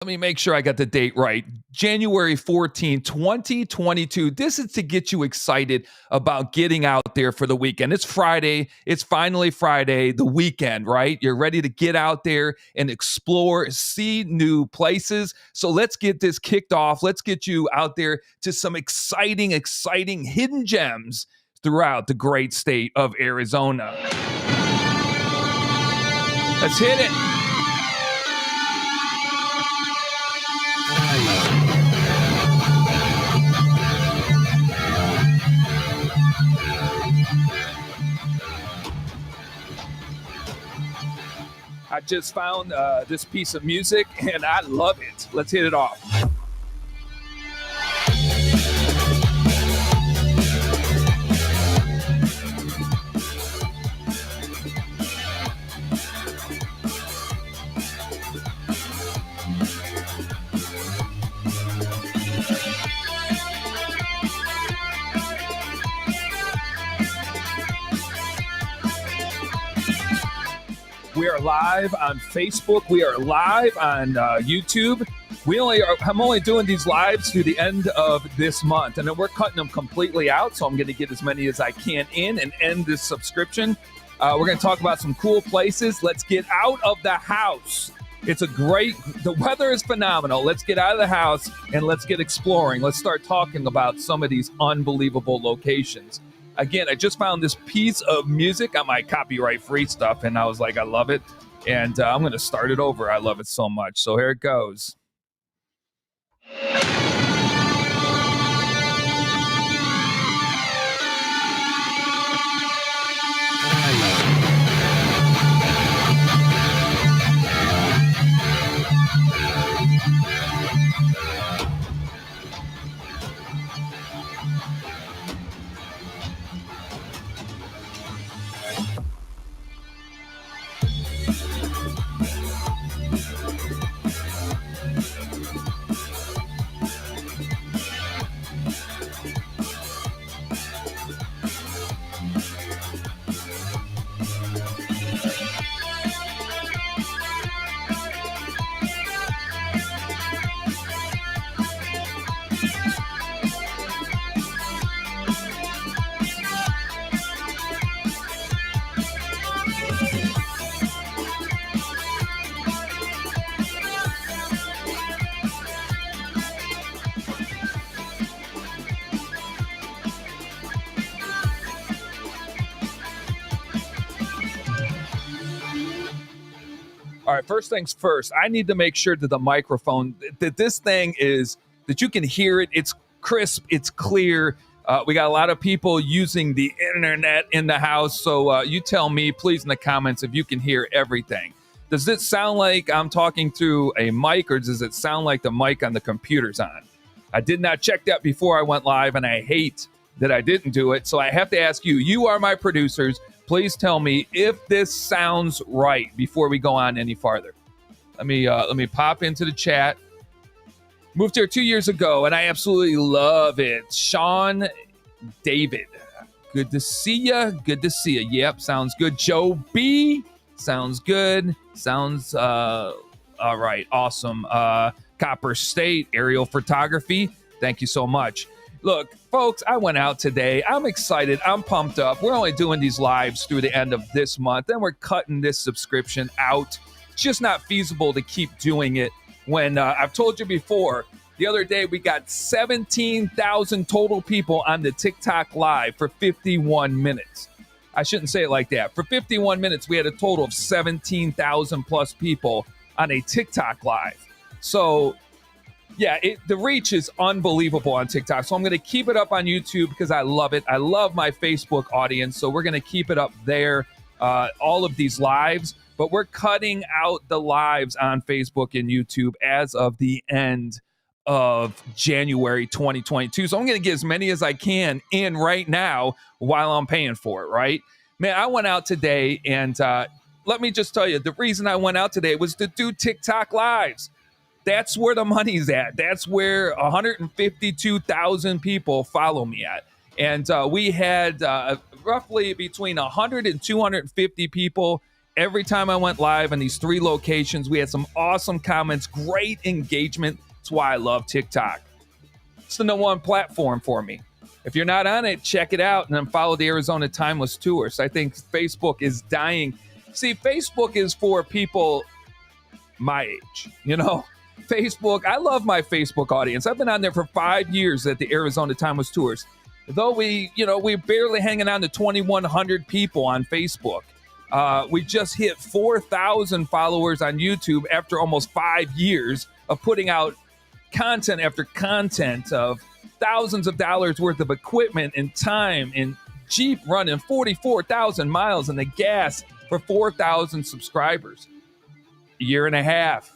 Let me make sure I got the date right. January 14, 2022. This is to get you excited about getting out there for the weekend. It's Friday. It's finally Friday, the weekend, right? You're ready to get out there and explore, see new places. So let's get this kicked off. Let's get you out there to some exciting hidden gems throughout the great state of Arizona. Let's hit it. I just found this piece of music and I love it. Let's hit it off. We are live on Facebook. We are live on YouTube. I'm only doing these lives through the end of this month, and then we're cutting them completely out. So I'm going to get as many as I can in and end this subscription. We're going to talk about some cool places. Let's get out of the house. The weather is phenomenal. Let's get out of the house and let's get exploring. Let's start talking about some of these unbelievable locations. Again, I just found this piece of music on my copyright-free stuff, and I was like, I love it. And I'm going to start it over. I love it so much. So here it goes. All right, first things first, I need to make sure that the microphone, that this thing is, that you can hear it. It's crisp, it's clear. We got a lot of people using the internet in the house. So you tell me, please, in the comments, if you can hear everything. Does it sound like I'm talking through a mic, or does it sound like the mic on the computer's on? I did not check that before I went live, and I hate that I didn't do it. So I have to ask you, you are my producers. Please tell me if this sounds right before we go on any farther. Let me pop into the chat. Moved here 2 years ago, and I absolutely love it. Sean David, good to see you. Good to see you. Yep, sounds good. Joe B, sounds good. Sounds all right. Awesome. Copper State aerial photography. Thank you so much. Look, folks, I went out today. I'm excited. I'm pumped up. We're only doing these lives through the end of this month. Then we're cutting this subscription out. It's just not feasible to keep doing it when I've told you before. The other day, we got 17,000 total people on the TikTok live for 51 minutes. I shouldn't say it like that. For 51 minutes, we had a total of 17,000 plus people on a TikTok live. So yeah, the reach is unbelievable on TikTok. So I'm going to keep it up on YouTube because I love it. I love my Facebook audience. So we're going to keep it up there, all of these lives. But we're cutting out the lives on Facebook and YouTube as of the end of January 2022. So I'm going to get as many as I can in right now while I'm paying for it, right? Man, I went out today, and let me just tell you, the reason I went out today was to do TikTok lives. That's where the money's at. That's where 152,000 people follow me at. And we had roughly between 100 and 250 people every time I went live in these 3 locations, we had some awesome comments, great engagement. That's why I love TikTok. It's the number one platform for me. If you're not on it, check it out and then follow the Arizona Timeless Tours. I think Facebook is dying. See, Facebook is for people my age, Facebook, I love my Facebook audience. I've been on there for 5 years at the Arizona Timeless Tours. Though we're barely hanging on to 2,100 people on Facebook. We just hit 4,000 followers on YouTube after almost 5 years of putting out content after content of thousands of dollars worth of equipment and time and Jeep running 44,000 miles in the gas for 4,000 subscribers. A year and a half,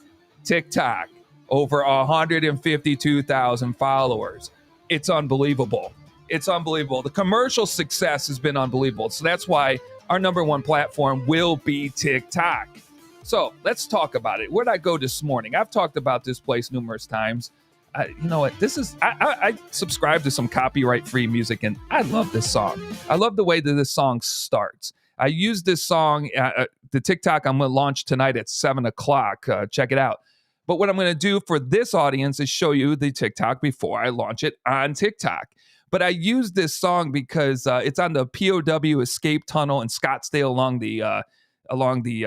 TikTok, over 152,000 followers. It's unbelievable. It's unbelievable. The commercial success has been unbelievable. So that's why our number one platform will be TikTok. So let's talk about it. Where'd I go this morning? I've talked about this place numerous times. You know what? I subscribe to some copyright-free music, and I love this song. I love the way that this song starts. I use this song, the TikTok I'm going to launch tonight at 7 o'clock. Check it out. But what I'm going to do for this audience is show you the TikTok before I launch it on TikTok. But I use this song because it's on the POW escape tunnel in Scottsdale along the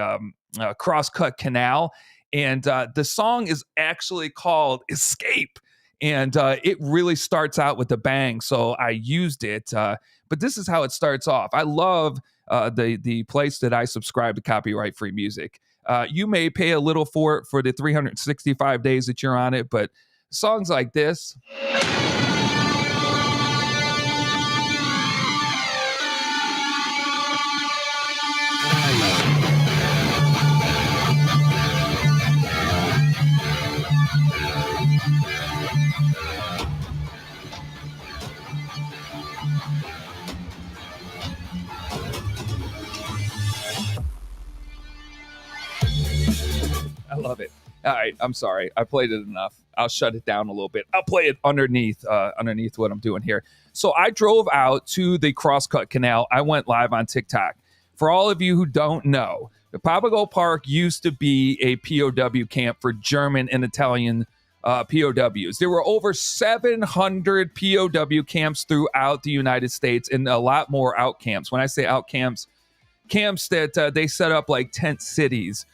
Crosscut Canal. And the song is actually called Escape. And it really starts out with a bang. So I used it. But this is how it starts off. I love the place that I subscribe to copyright-free music. You may pay a little for it for the 365 days that you're on it, but songs like this. I love it. All right, I'm sorry. I played it enough. I'll shut it down a little bit. I'll play it underneath what I'm doing here. So I drove out to the Crosscut Canal. I went live on TikTok. For all of you who don't know, the Papago Park used to be a POW camp for German and Italian POWs. There were over 700 POW camps throughout the United States and a lot more out camps. When I say out camps that they set up like tent cities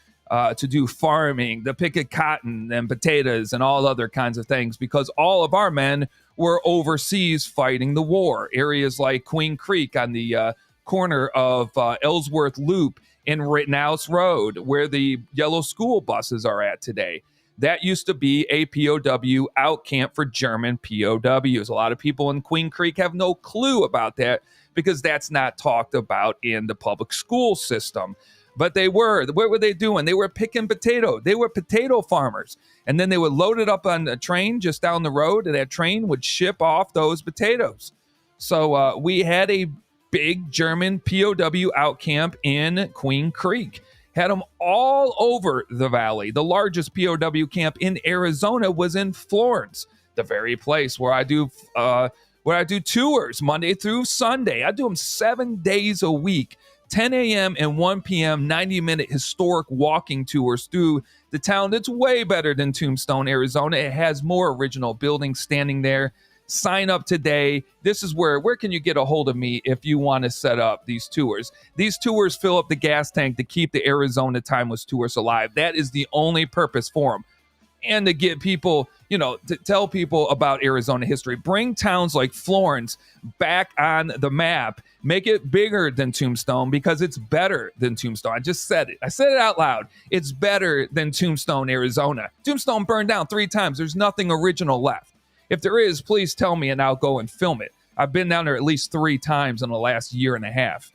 to do farming, to pick cotton and potatoes and all other kinds of things, because all of our men were overseas fighting the war. Areas like Queen Creek on the corner of Ellsworth Loop and Rittenhouse Road, where the yellow school buses are at today. That used to be a POW out camp for German POWs. A lot of people in Queen Creek have no clue about that because that's not talked about in the public school system. But they were. What were they doing? They were picking potato. They were potato farmers. And then they would load it up on a train just down the road, and that train would ship off those potatoes. So we had a big German POW out camp in Queen Creek. Had them all over the valley. The largest POW camp in Arizona was in Florence, the very place where I do tours Monday through Sunday. I do them 7 days a week. 10 a.m. and 1 p.m. 90-minute historic walking tours through the town that's way better than Tombstone, Arizona. It has more original buildings standing there. Sign up today. This is where can you get a hold of me if you want to set up these tours? These tours fill up the gas tank to keep the Arizona Timeless Tours alive. That is the only purpose for them. And to get people, to tell people about Arizona history. Bring towns like Florence back on the map. Make it bigger than Tombstone because it's better than Tombstone. I just said it. I said it out loud. It's better than Tombstone, Arizona. Tombstone burned down 3 times. There's nothing original left. If there is, please tell me and I'll go and film it. I've been down there at least 3 times in the last year and a half.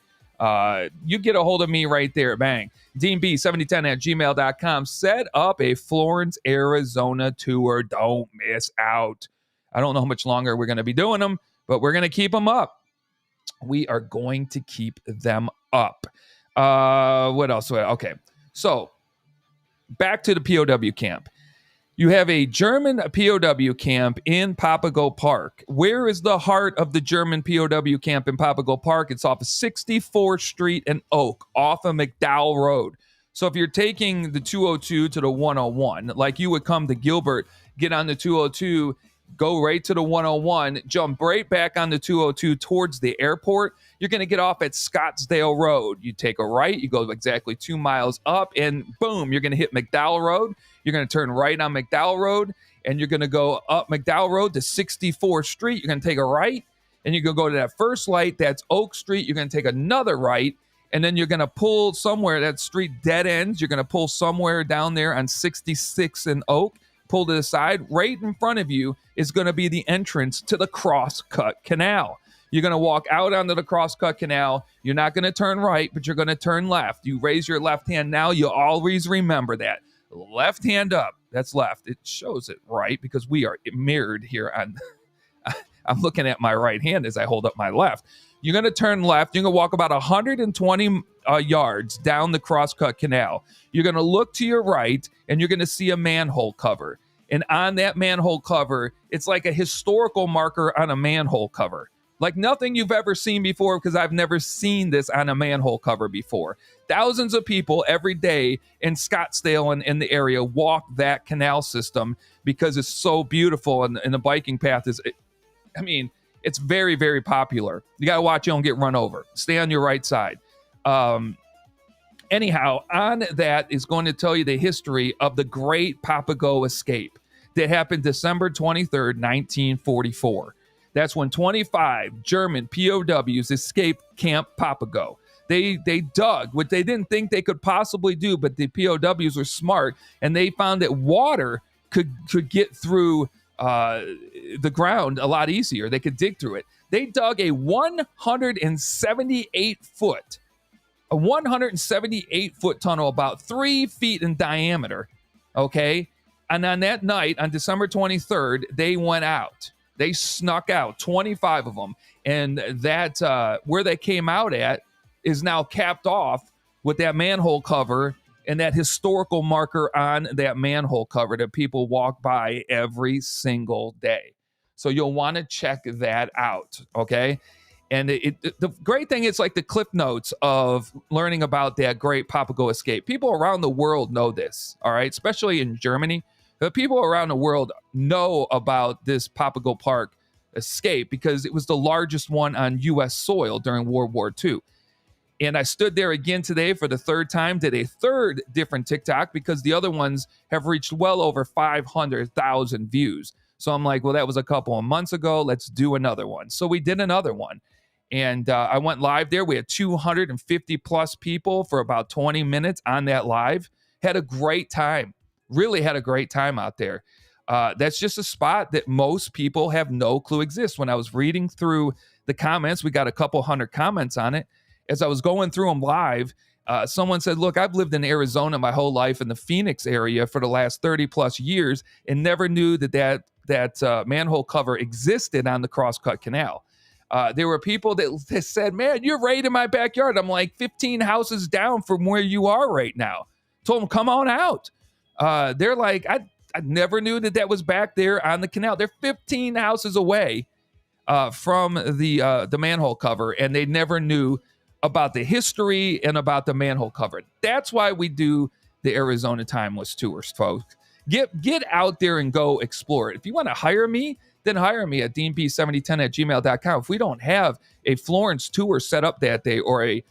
You get a hold of me right there. Bang. DeanB7010@gmail.com. Set up a Florence, Arizona tour. Don't miss out. I don't know how much longer we're going to be doing them, but we're going to keep them up. We are going to keep them up. What else? Okay. So back to the POW camp. You have a German POW camp in Papago Park. Where is the heart of the German POW camp in Papago Park? It's off of 64th Street and Oak, off of McDowell Road. So if you're taking the 202 to the 101, like you would come to Gilbert, get on the 202, go right to the 101, jump right back on the 202 towards the airport, you're going to get off at Scottsdale Road. You take a right, you go exactly 2 miles up, and boom, you're going to hit McDowell Road. You're going to turn right on McDowell Road, and you're going to go up McDowell Road to 64th Street. You're going to take a right, and you're going to go to that first light. That's Oak Street. You're going to take another right, and then you're going to pull somewhere. That street dead ends. You're going to pull somewhere down there on 66 and Oak. Pull to the side. Right in front of you is going to be the entrance to the Crosscut Canal. You're going to walk out onto the Crosscut Canal. You're not going to turn right, but you're going to turn left. You raise your left hand now. You always remember that. Left hand up. That's left. It shows it right because we are mirrored here on I'm looking at my right hand as I hold up my left. You're going to turn left. You're going to walk about 120 yards down the Crosscut Canal. You're going to look to your right, and you're going to see a manhole cover. And on that manhole cover, it's like a historical marker on a manhole cover. Like nothing you've ever seen before, because I've never seen this on a manhole cover before. Thousands of people every day in Scottsdale and in the area walk that canal system because it's so beautiful, and the biking path is, it's very, very popular. You got to watch you don't get run over. Stay on your right side. Anyhow, on that is going to tell you the history of the Great Papago Escape that happened December 23rd, 1944. That's when 25 German POWs escaped Camp Papago. They dug what they didn't think they could possibly do, but the POWs were smart, and they found that water could get through the ground a lot easier. They could dig through it. They dug a 178 foot tunnel, about 3 feet in diameter. Okay. And on that night, on December 23rd, they went out. They snuck out, 25 of them. And that where they came out at is now capped off with that manhole cover and that historical marker on that manhole cover that people walk by every single day. So you'll want to check that out, okay? And the great thing is, like, the clip notes of learning about that Great Papago Escape. People around the world know this, all right? Especially in Germany. The people around the world know about this Papago Park escape because it was the largest one on U.S. soil during World War II. And I stood there again today for the third time, did a third different TikTok because the other ones have reached well over 500,000 views. So I'm like, well, that was a couple of months ago. Let's do another one. So we did another one. And I went live there. We had 250 plus people for about 20 minutes on that live. Had a great time. Really had a great time out there. That's just a spot that most people have no clue exists. When I was reading through the comments, we got a couple hundred comments on it. As I was going through them live, someone said, look, I've lived in Arizona my whole life in the Phoenix area for the last 30 plus years and never knew that manhole cover existed on the Crosscut Canal. There were people that said, man, you're right in my backyard. I'm like 15 houses down from where you are right now. Told them, come on out. They're like, I never knew that was back there on the canal. They're 15 houses away from the manhole cover, and they never knew about the history and about the manhole cover. That's why we do the Arizona Timeless Tours, folks. Get out there and go explore it. If you want to hire me, then hire me at deanp7010@gmail.com. If we don't have a Florence tour set up that day or a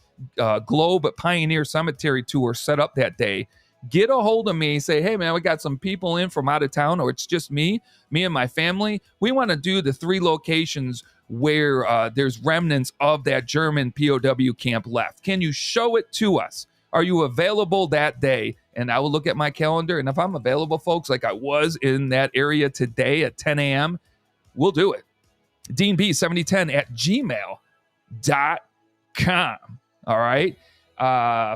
Globe Pioneer Cemetery tour set up that day, get a hold of me and say, hey, man, we got some people in from out of town, or it's just me and my family. We want to do the 3 locations where there's remnants of that German POW camp left. Can you show it to us? Are you available that day? And I will look at my calendar, and if I'm available, folks, like I was in that area today at 10 a.m., we'll do it. deanb7010@gmail.com. All right.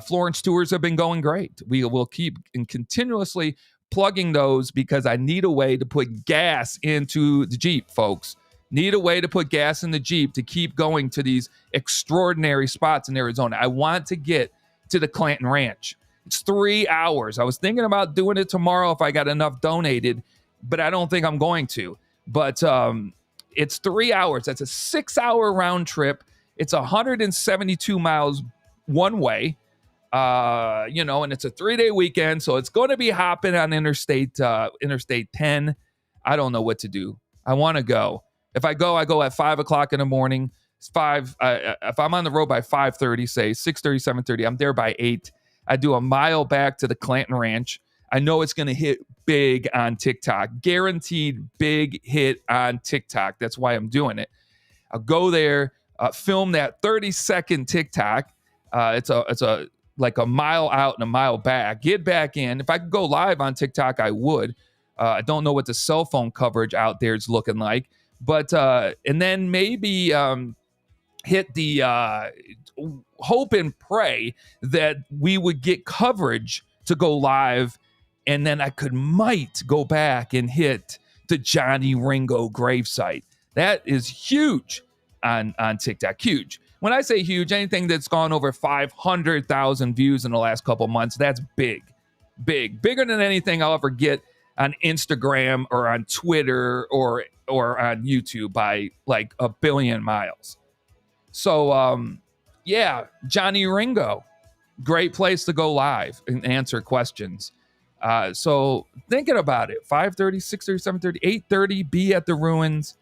Florence tours have been going great. We will keep continuously plugging those because I need a way to put gas into the Jeep, folks. Need a way to put gas in the Jeep to keep going to these extraordinary spots in Arizona. I want to get to the Clanton Ranch. It's 3 hours. I was thinking about doing it tomorrow if I got enough donated, but I don't think I'm going to. But it's 3 hours. That's a 6-hour round trip. It's 172 miles one way. And it's a 3-day weekend, so it's going to be hopping on Interstate 10. I don't know what to do. I want to go. If I go at 5 o'clock in the morning. It's 5. If I'm on the road by 5:30, say 6:30, 7:30, I'm there by 8. I do a mile back to the Clanton Ranch. I know it's going to hit big on TikTok. Guaranteed big hit on TikTok. That's why I'm doing it. I'll go there, film that 30-second TikTok. It's like a mile out and a mile back. Get back in. If I could go live on TikTok, I would. I don't know what the cell phone coverage out there is looking like. But and then maybe hit the hope and pray that we would get coverage to go live, and then I might go back and hit the Johnny Ringo gravesite. That is huge on TikTok. Huge. When I say huge, anything that's gone over 500,000 views in the last couple months, that's big. Bigger than anything I'll ever get on Instagram or on Twitter or on YouTube by like a billion miles. So, Johnny Ringo, great place to go live and answer questions. So thinking about it, 5:30, 6:30, 7:30, 8:30, be at the ruins.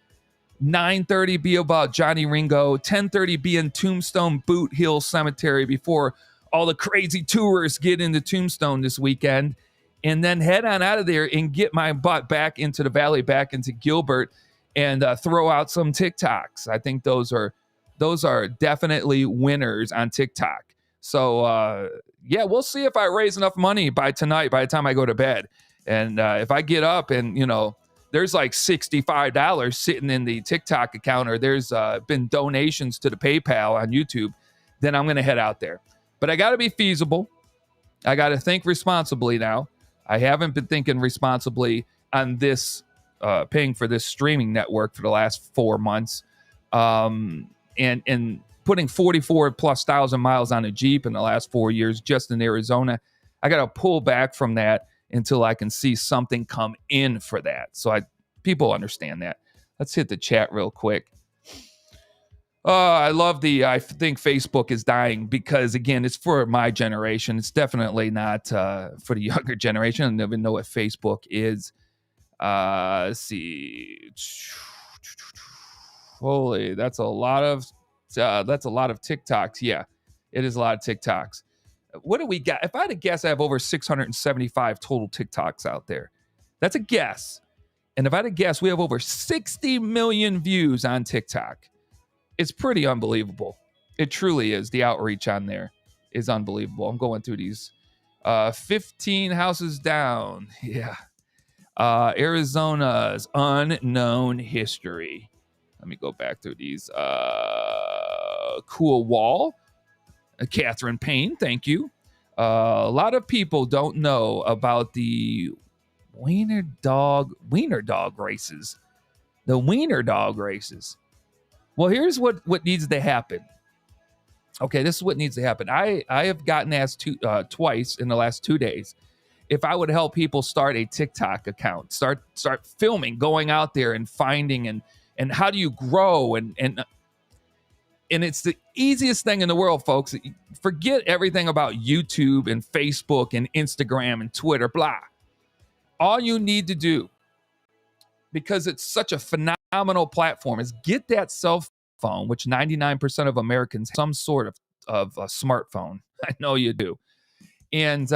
9:30, be about Johnny Ringo. 10:30, be in Tombstone Boot Hill Cemetery before all the crazy tourists get into Tombstone this weekend. And then head on out of there and get my butt back into the valley, back into Gilbert, and throw out some TikToks. I think those are definitely winners on TikTok. So, we'll see if I raise enough money by tonight, by the time I go to bed. And if I get up and, there's like $65 sitting in the TikTok account, or there's been donations to the PayPal on YouTube, then I'm going to head out there. But I got to be feasible. I got to think responsibly now. I haven't been thinking responsibly on this, paying for this streaming network for the last 4 months. And putting 44 plus thousand miles on a Jeep in the last 4 years just in Arizona. I got to pull back from that until I can see something come in for that. So people understand that. Let's hit the chat real quick. I think Facebook is dying because, again, it's for my generation. It's definitely not for the younger generation. I don't even know what Facebook is. Let's see. Holy, that's a lot of TikToks. Yeah, it is a lot of TikToks. What do we got? If I had to guess, I have over 675 total TikToks out there. That's a guess. And if I had to guess, we have over 60 million views on TikTok. It's pretty unbelievable. It truly is. The outreach on there is unbelievable. I'm going through these. 15 houses down. Yeah. Arizona's unknown history. Let me go back through these. Cool Wall. Catherine Payne, thank you. A lot of people don't know about the wiener dog races. The wiener dog races. Well, here's what needs to happen. Okay, this is what needs to happen. I have gotten asked twice in the last 2 days if I would help people start a TikTok account, start filming, going out there and finding and how do you grow and it's the easiest thing in the world, folks. Forget everything about YouTube and Facebook and Instagram and Twitter, blah. All you need to do, because it's such a phenomenal platform, is get that cell phone, which 99% of Americans have some sort of a smartphone. I know you do. And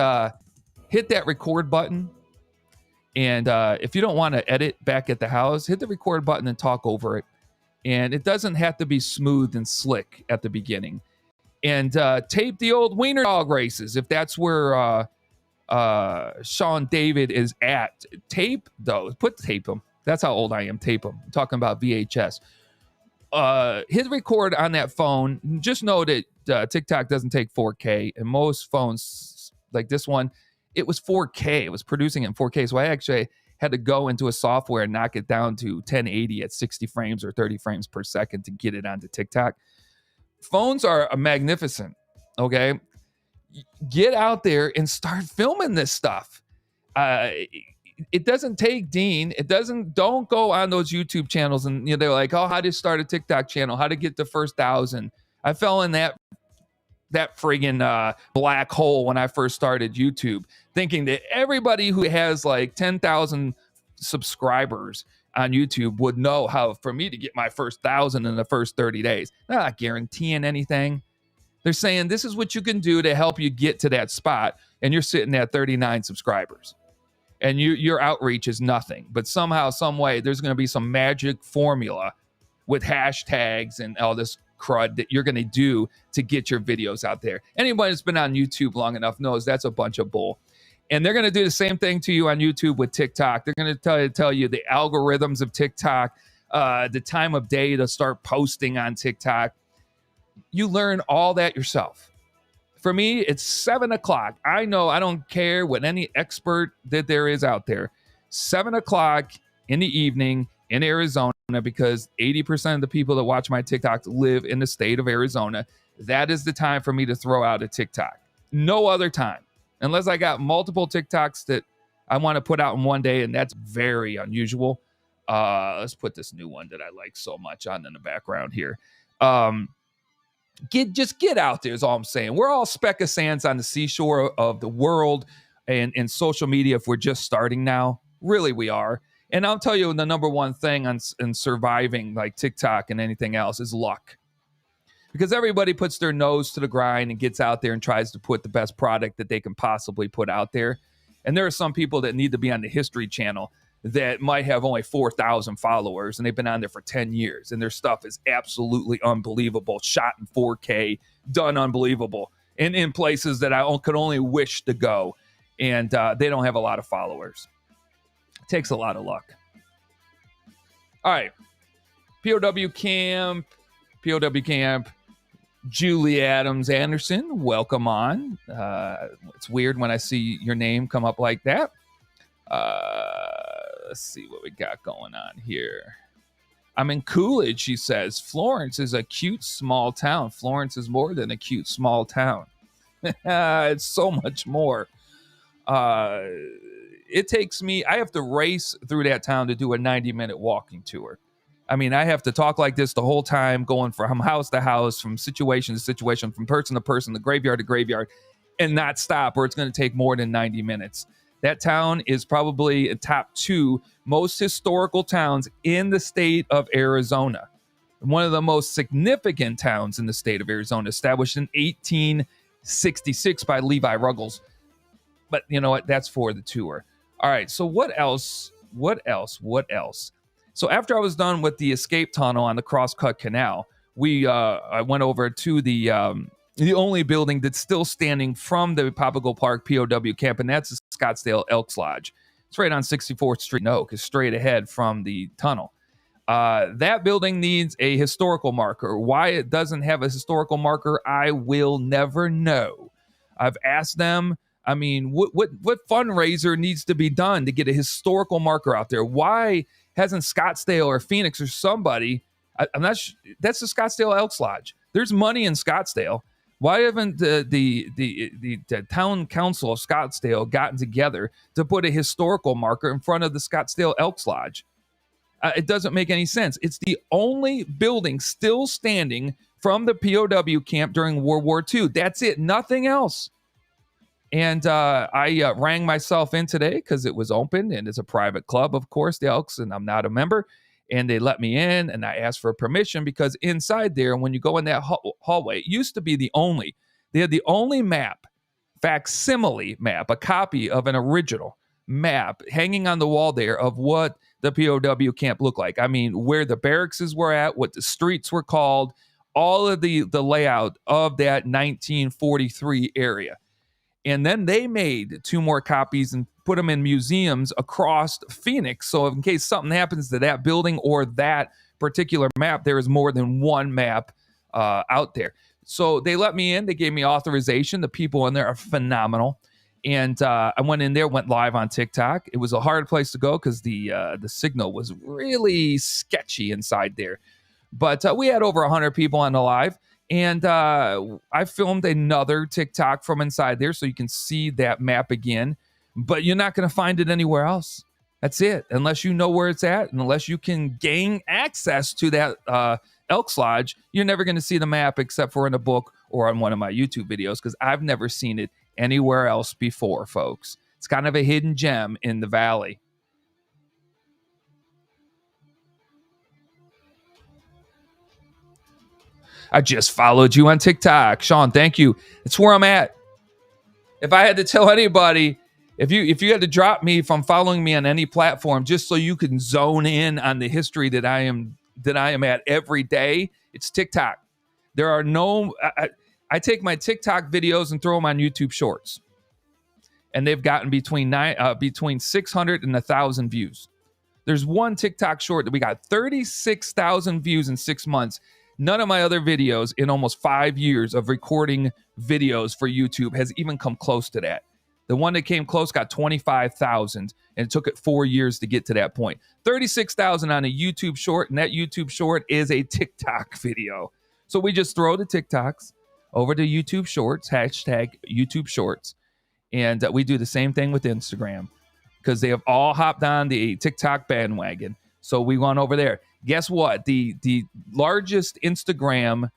hit that record button. And if you don't want to edit back at the house, hit the record button and talk over it. And it doesn't have to be smooth and slick at the beginning. And tape the old wiener dog races if that's where Sean David is at. Tape those. Tape them. That's how old I am. Tape them. I'm talking about VHS. Hit record on that phone. Just know that TikTok doesn't take 4K. And most phones, like this one, it was 4K. It was producing it in 4K. So I actually had to go into a software and knock it down to 1080 at 60 frames or 30 frames per second to get it onto TikTok. Phones are magnificent, okay? Get out there and start filming this stuff. It doesn't take Dean. Don't go on those YouTube channels and they're like, oh, how to start a TikTok channel, how to get the first 1,000. I fell in that friggin' black hole when I first started YouTube, thinking that everybody who has like 10,000 subscribers on YouTube would know how for me to get my first 1,000 in the first 30 days. They're not guaranteeing anything. They're saying this is what you can do to help you get to that spot, and you're sitting at 39 subscribers. And your outreach is nothing. But somehow, some way, there's going to be some magic formula with hashtags and all this crud that you're going to do to get your videos out there. Anybody that's been on YouTube long enough knows that's a bunch of bull. And they're going to do the same thing to you on YouTube with TikTok. They're going to tell you the algorithms of TikTok, the time of day to start posting on TikTok. You learn all that yourself. For me, it's 7 o'clock. I know I don't care what any expert that there is out there. 7 o'clock in the evening in Arizona, because 80% of the people that watch my TikToks live in the state of Arizona. That is the time for me to throw out a TikTok. No other time. Unless I got multiple TikToks that I want to put out in one day, and that's very unusual. Let's put this new one that I like so much on in the background here. Get out there is all I'm saying. We're all speck of sands on the seashore of the world and social media if we're just starting now. Really, we are. And I'll tell you the number one thing in surviving like TikTok and anything else is luck. Because everybody puts their nose to the grind and gets out there and tries to put the best product that they can possibly put out there. And there are some people that need to be on the History Channel that might have only 4,000 followers, and they've been on there for 10 years, and their stuff is absolutely unbelievable, shot in 4K, done unbelievable, and in places that I could only wish to go, and they don't have a lot of followers. It takes a lot of luck. All right, POW Camp, Julie Adams Anderson, welcome on. It's weird when I see your name come up like that. Let's see what we got going on here. I'm in Coolidge, she says. Florence is a cute small town. Florence is more than a cute small town. It's so much more. It takes me, I have to race through that town to do a 90-minute walking tour. I mean, I have to talk like this the whole time, going from house to house, from situation to situation, from person to person, the graveyard to graveyard, and not stop, or it's going to take more than 90 minutes. That town is probably a top 2 most historical towns in the state of Arizona. One of the most significant towns in the state of Arizona, established in 1866 by Levi Ruggles. But you know what? That's for the tour. All right. So what else? So after I was done with the escape tunnel on the Crosscut Canal, I went over to the only building that's still standing from the Papago Park POW camp, and that's the Scottsdale Elks Lodge. It's right on 64th Street in Oak. It's straight ahead from the tunnel. That building needs a historical marker. Why it doesn't have a historical marker, I will never know. I've asked them. I mean, what fundraiser needs to be done to get a historical marker out there? Why hasn't Scottsdale or Phoenix or somebody? I'm not. That's the Scottsdale Elks Lodge. There's money in Scottsdale. Why haven't the town council of Scottsdale gotten together to put a historical marker in front of the Scottsdale Elks Lodge? It doesn't make any sense. It's the only building still standing from the POW camp during World War II. That's it. Nothing else. And I rang myself in today because it was open, and it's a private club, of course, the Elks, and I'm not a member. And they let me in, and I asked for permission because inside there, when you go in that hallway, it used to be they had the only map, facsimile map, a copy of an original map hanging on the wall there of what the POW camp looked like. I mean, where the barracks were at, what the streets were called, all of the layout of that 1943 area. And then they made 2 more copies and put them in museums across Phoenix. So in case something happens to that building or that particular map, there is more than one map out there. So they let me in. They gave me authorization. The people in there are phenomenal. And I went in there, went live on TikTok. It was a hard place to go because the signal was really sketchy inside there. But we had over 100 people on the live. And I filmed another TikTok from inside there so you can see that map again, but you're not going to find it anywhere else. That's it. Unless you know where it's at, and unless you can gain access to that Elks Lodge, you're never going to see the map except for in a book or on one of my YouTube videos, because I've never seen it anywhere else before, folks. It's kind of a hidden gem in the valley. I just followed you on TikTok. Sean, thank you. It's where I'm at. If I had to tell anybody, if you had to drop me from following me on any platform just so you can zone in on the history that I am at every day, it's TikTok. There are no I take my TikTok videos and throw them on YouTube Shorts. And they've gotten between 600 and 1,000 views. There's one TikTok short that we got 36,000 views in 6 months. None of my other videos in almost 5 years of recording videos for YouTube has even come close to that. The one that came close got 25,000, and it took it 4 years to get to that point. 36,000 on a YouTube short, and that YouTube short is a TikTok video. So we just throw the TikToks over to YouTube Shorts, hashtag YouTube Shorts, and we do the same thing with Instagram, because they have all hopped on the TikTok bandwagon. So we went over there. Guess what? The largest Instagram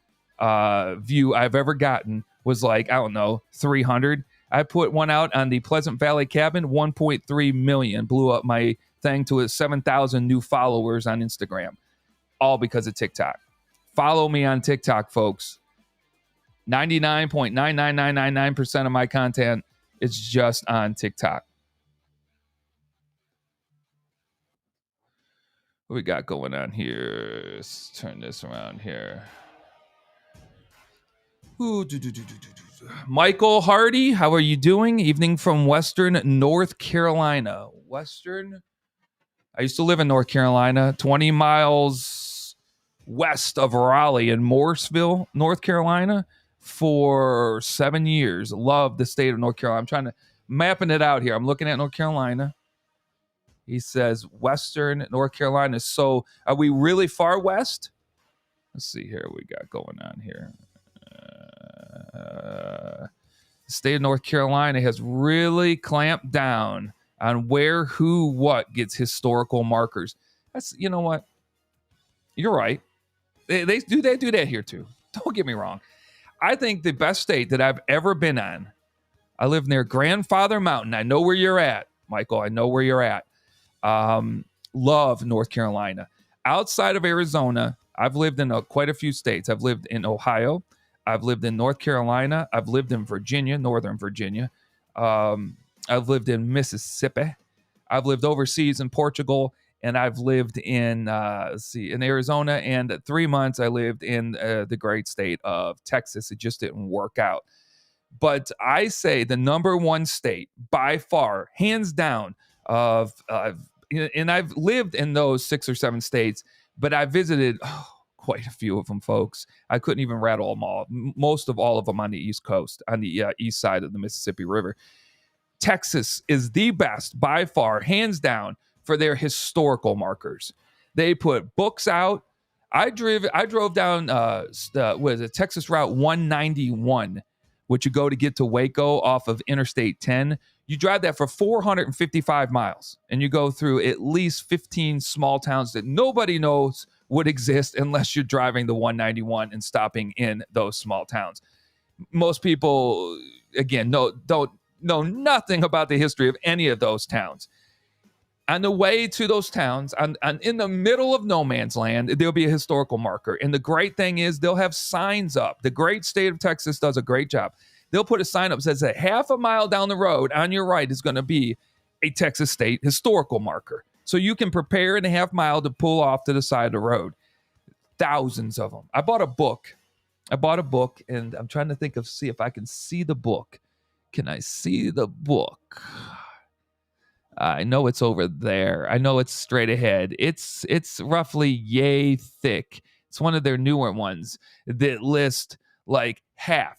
view I've ever gotten was like, I don't know, 300. I put one out on the Pleasant Valley Cabin, 1.3 million. Blew up my thing to 7,000 new followers on Instagram, all because of TikTok. Follow me on TikTok, folks. 99.99999% of my content is just on TikTok. What we got going on here? Let's turn this around here. Michael Hardy, how are you doing? Evening from Western North Carolina. I used to live in North Carolina, 20 miles west of Raleigh in Morrisville, North Carolina, for 7 years. Love the state of North Carolina. I'm trying to mapping it out here. I'm looking at North Carolina. He says Western North Carolina. So are we really far west? Let's see here what we got going on here. The state of North Carolina has really clamped down on where, who, what gets historical markers. That's, you know what? You're right. They do that here too. Don't get me wrong. I think the best state that I've ever been on, I live near Grandfather Mountain. I know where you're at, Michael. I know where you're at. Love North Carolina. Outside of Arizona, I've lived in quite a few states. I've lived in Ohio. I've lived in North Carolina. I've lived in Virginia, Northern Virginia. I've lived in Mississippi. I've lived overseas in Portugal, and I've lived in in Arizona. And 3 months I lived in the great state of Texas. It just didn't work out. But I say the number one state by far, hands down, and I've lived in those 6 or 7 states, but I visited quite a few of them, folks. I couldn't even rattle them all. Most of all of them on the East Coast, on the east side of the Mississippi River. Texas is the best by far, hands down, for their historical markers. They put books out. I drove down Texas Route 191, which you go to get to Waco off of Interstate 10. You drive that for 455 miles, and you go through at least 15 small towns that nobody knows would exist unless you're driving the 191 and stopping in those small towns. Most people, again, don't know nothing about the history of any of those towns. On the way to those towns, in the middle of no man's land, there'll be a historical marker. And the great thing is they'll have signs up. The great state of Texas does a great job. They'll put a sign up that says that half a mile down the road on your right is going to be a Texas state historical marker. So you can prepare in a half mile to pull off to the side of the road. Thousands of them. I bought a book, and I'm trying to see if I can see the book. Can I see the book? I know it's over there. I know it's straight ahead. It's roughly yay thick. It's one of their newer ones that list like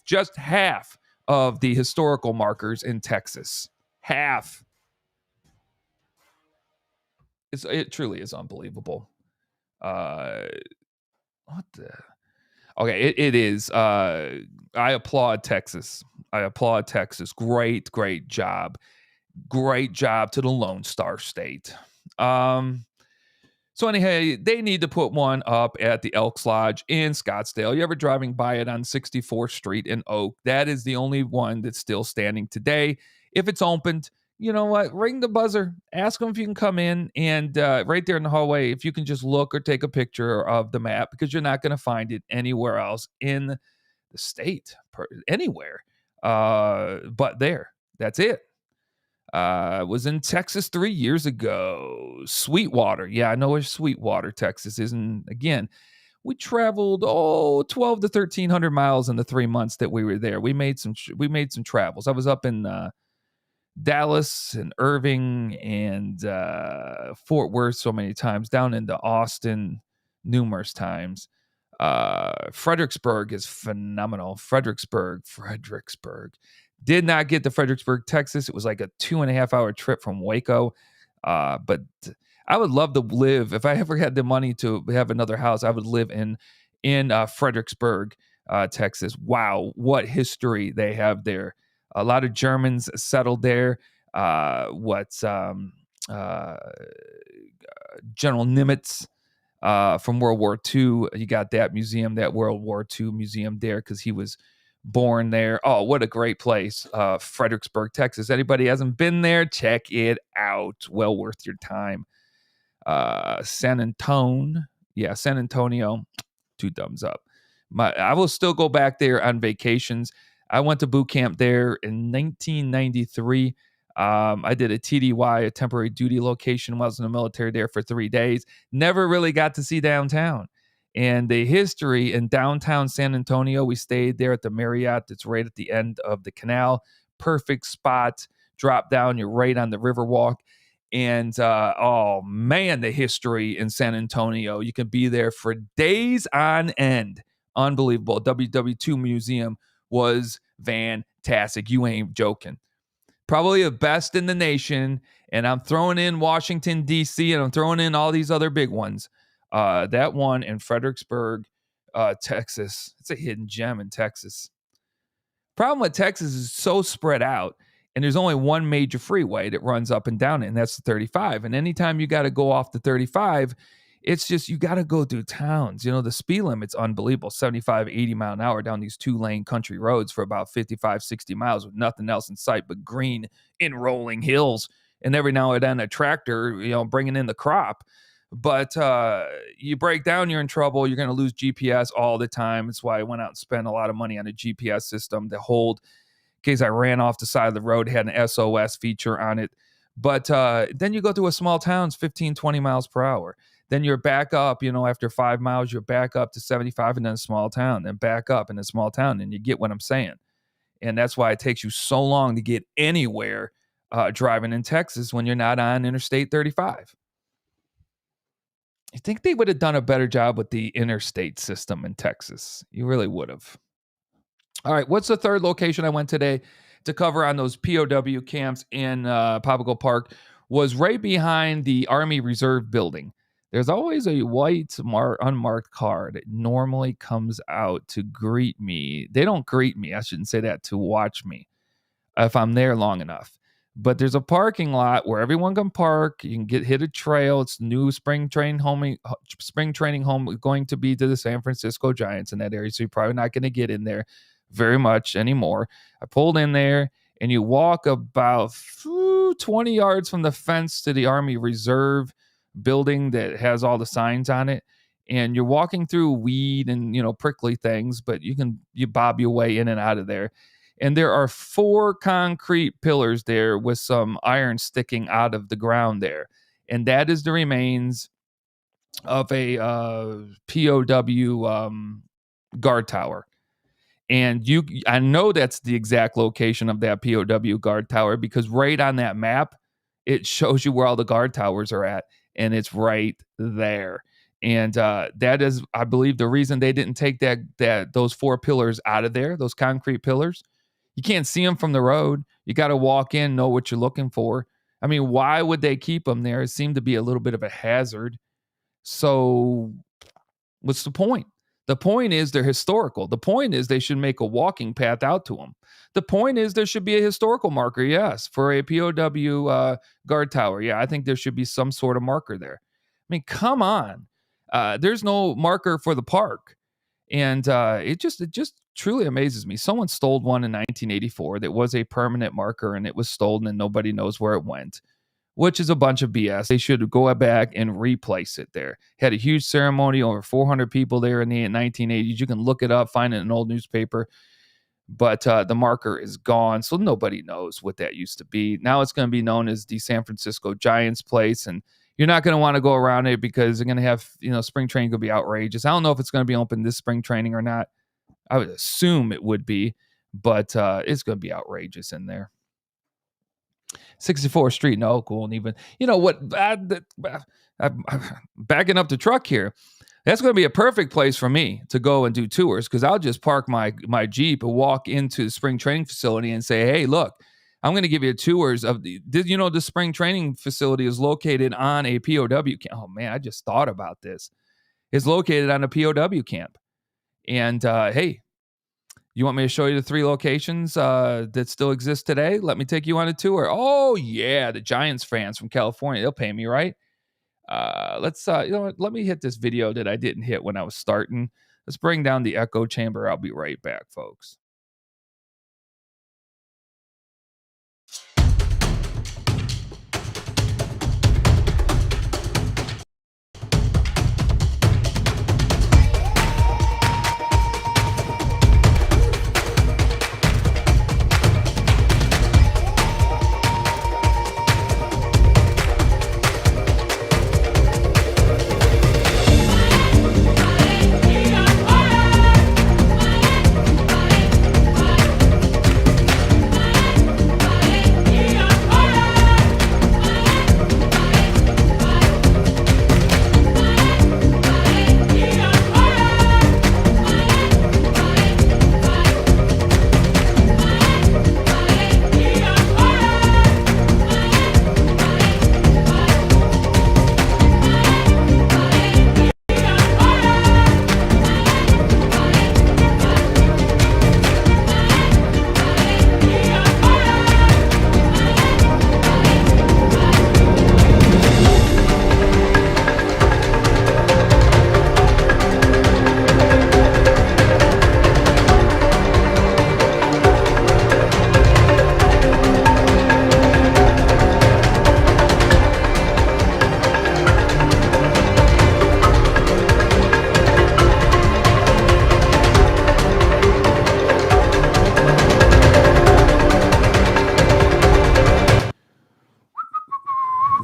just half of the historical markers in Texas. Half. It truly is unbelievable. What the? Okay, it is. I applaud Texas. I applaud Texas. Great job. Great job to the Lone Star State. So anyhow, they need to put one up at the Elks Lodge in Scottsdale. You ever driving by it on 64th Street in Oak? That is the only one that's still standing today. If it's opened, you know what? Ring the buzzer. Ask them if you can come in, and right there in the hallway, if you can just look or take a picture of the map, because you're not going to find it anywhere else in the state, anywhere. But there, that's it. Was in Texas 3 years ago. Sweetwater. Yeah, I know where Sweetwater, Texas is. And again, we traveled 12 to 1300 miles in the 3 months that we were there. We made some travels. I was up in Dallas and Irving and Fort Worth so many times, down into Austin numerous times. Fredericksburg is phenomenal. Fredericksburg. Did not get to Fredericksburg, Texas. It was like a 2.5 hour trip from Waco. But I would love to live, if I ever had the money to have another house, I would live in Fredericksburg, Texas. Wow, what history they have there. A lot of Germans settled there. General Nimitz from World War II. You got that museum, that World War II museum there, because he was born there. Oh, what a great place. Fredericksburg, Texas. Anybody hasn't been there, check it out. Well worth your time. San Antonio. Yeah, San Antonio. 2 thumbs up. I will still go back there on vacations. I went to boot camp there in 1993. I did a TDY, a temporary duty location, while I was in the military there for 3 days. Never really got to see downtown. And the history in downtown San Antonio, we stayed there at the Marriott that's right at the end of the canal. Perfect spot. Drop down, you're right on the Riverwalk. And oh man, the history in San Antonio. You can be there for days on end. Unbelievable. WW2 Museum was fantastic. You ain't joking. Probably the best in the nation. And I'm throwing in Washington, D.C., and I'm throwing in all these other big ones. That one in Fredericksburg, Texas. It's a hidden gem in Texas. Problem with Texas is so spread out, and there's only one major freeway that runs up and down it, and that's the 35. And anytime you got to go off the 35, it's just, you got to go through towns. You know, the speed limit's unbelievable, 75, 80 mile an hour down these 2-lane country roads for about 55, 60 miles with nothing else in sight but green and rolling hills. And every now and then a tractor, bringing in the crop. But you break down, you're in trouble. You're going to lose GPS all the time. That's why I went out and spent a lot of money on a GPS system to hold in case I ran off the side of the road, had an SOS feature on it. But then you go through a small town, 15, 20 miles per hour. Then you're back up, after 5 miles, you're back up to 75, and then a small town, then back up in a small town. And you get what I'm saying. And that's why it takes you so long to get anywhere driving in Texas when you're not on Interstate 35. I think they would have done a better job with the interstate system in Texas. You really would have. All right, what's the third location I went today to cover on those POW camps in Papago Park? Was right behind the Army Reserve building. There's always a white unmarked car that normally comes out to greet me. They don't greet me. I shouldn't say that, to watch me if I'm there long enough. But there's a parking lot where everyone can park. You can hit a trail. It's new spring training home going to be to the San Francisco Giants in that area. So you're probably not going to get in there very much anymore. I pulled in there, and you walk about 20 yards from the fence to the Army Reserve building that has all the signs on it. And you're walking through weed and, prickly things, but you bob your way in and out of there. And there are 4 concrete pillars there with some iron sticking out of the ground there. And that is the remains of a POW guard tower. And I know that's the exact location of that POW guard tower, because right on that map, it shows you where all the guard towers are at. And it's right there. And that is, I believe, the reason they didn't take those 4 pillars out of there, those concrete pillars. You can't see them from the road. You got to walk in, know what you're looking for. I mean, why would they keep them there? It seemed to be a little bit of a hazard. So what's the point? The point is they're historical. The point is they should make a walking path out to them. The point is there should be a historical marker, yes, for a POW guard tower. Yeah, I think there should be some sort of marker there. I mean, come on. There's no marker for the park. And it just truly amazes me. Someone stole one in 1984 that was a permanent marker, and it was stolen and nobody knows where it went, which is a bunch of BS. They should go back and replace it there. Had a huge ceremony, over 400 people there in the 1980s. You can look it up, find it in an old newspaper. But the marker is gone, so nobody knows what that used to be. Now it's going to be known as the San Francisco Giants place, and you're not going to want to go around it because they're going to have, spring training could be outrageous. I don't know if it's going to be open this spring training or not. I would assume it would be, but it's going to be outrageous in there. 64th Street, no, cool. And even, backing up the truck here, that's going to be a perfect place for me to go and do tours, because I'll just park my Jeep and walk into the spring training facility and say, hey, look, I'm going to give you tours of the spring training facility is located on a POW camp. Oh, man, I just thought about this. It's located on a POW camp. And, hey, you want me to show you the 3 locations that still exist today? Let me take you on a tour. Oh, yeah, the Giants fans from California, they'll pay me, right? Let's, let me hit this video that I didn't hit when I was starting. Let's bring down the echo chamber. I'll be right back, folks.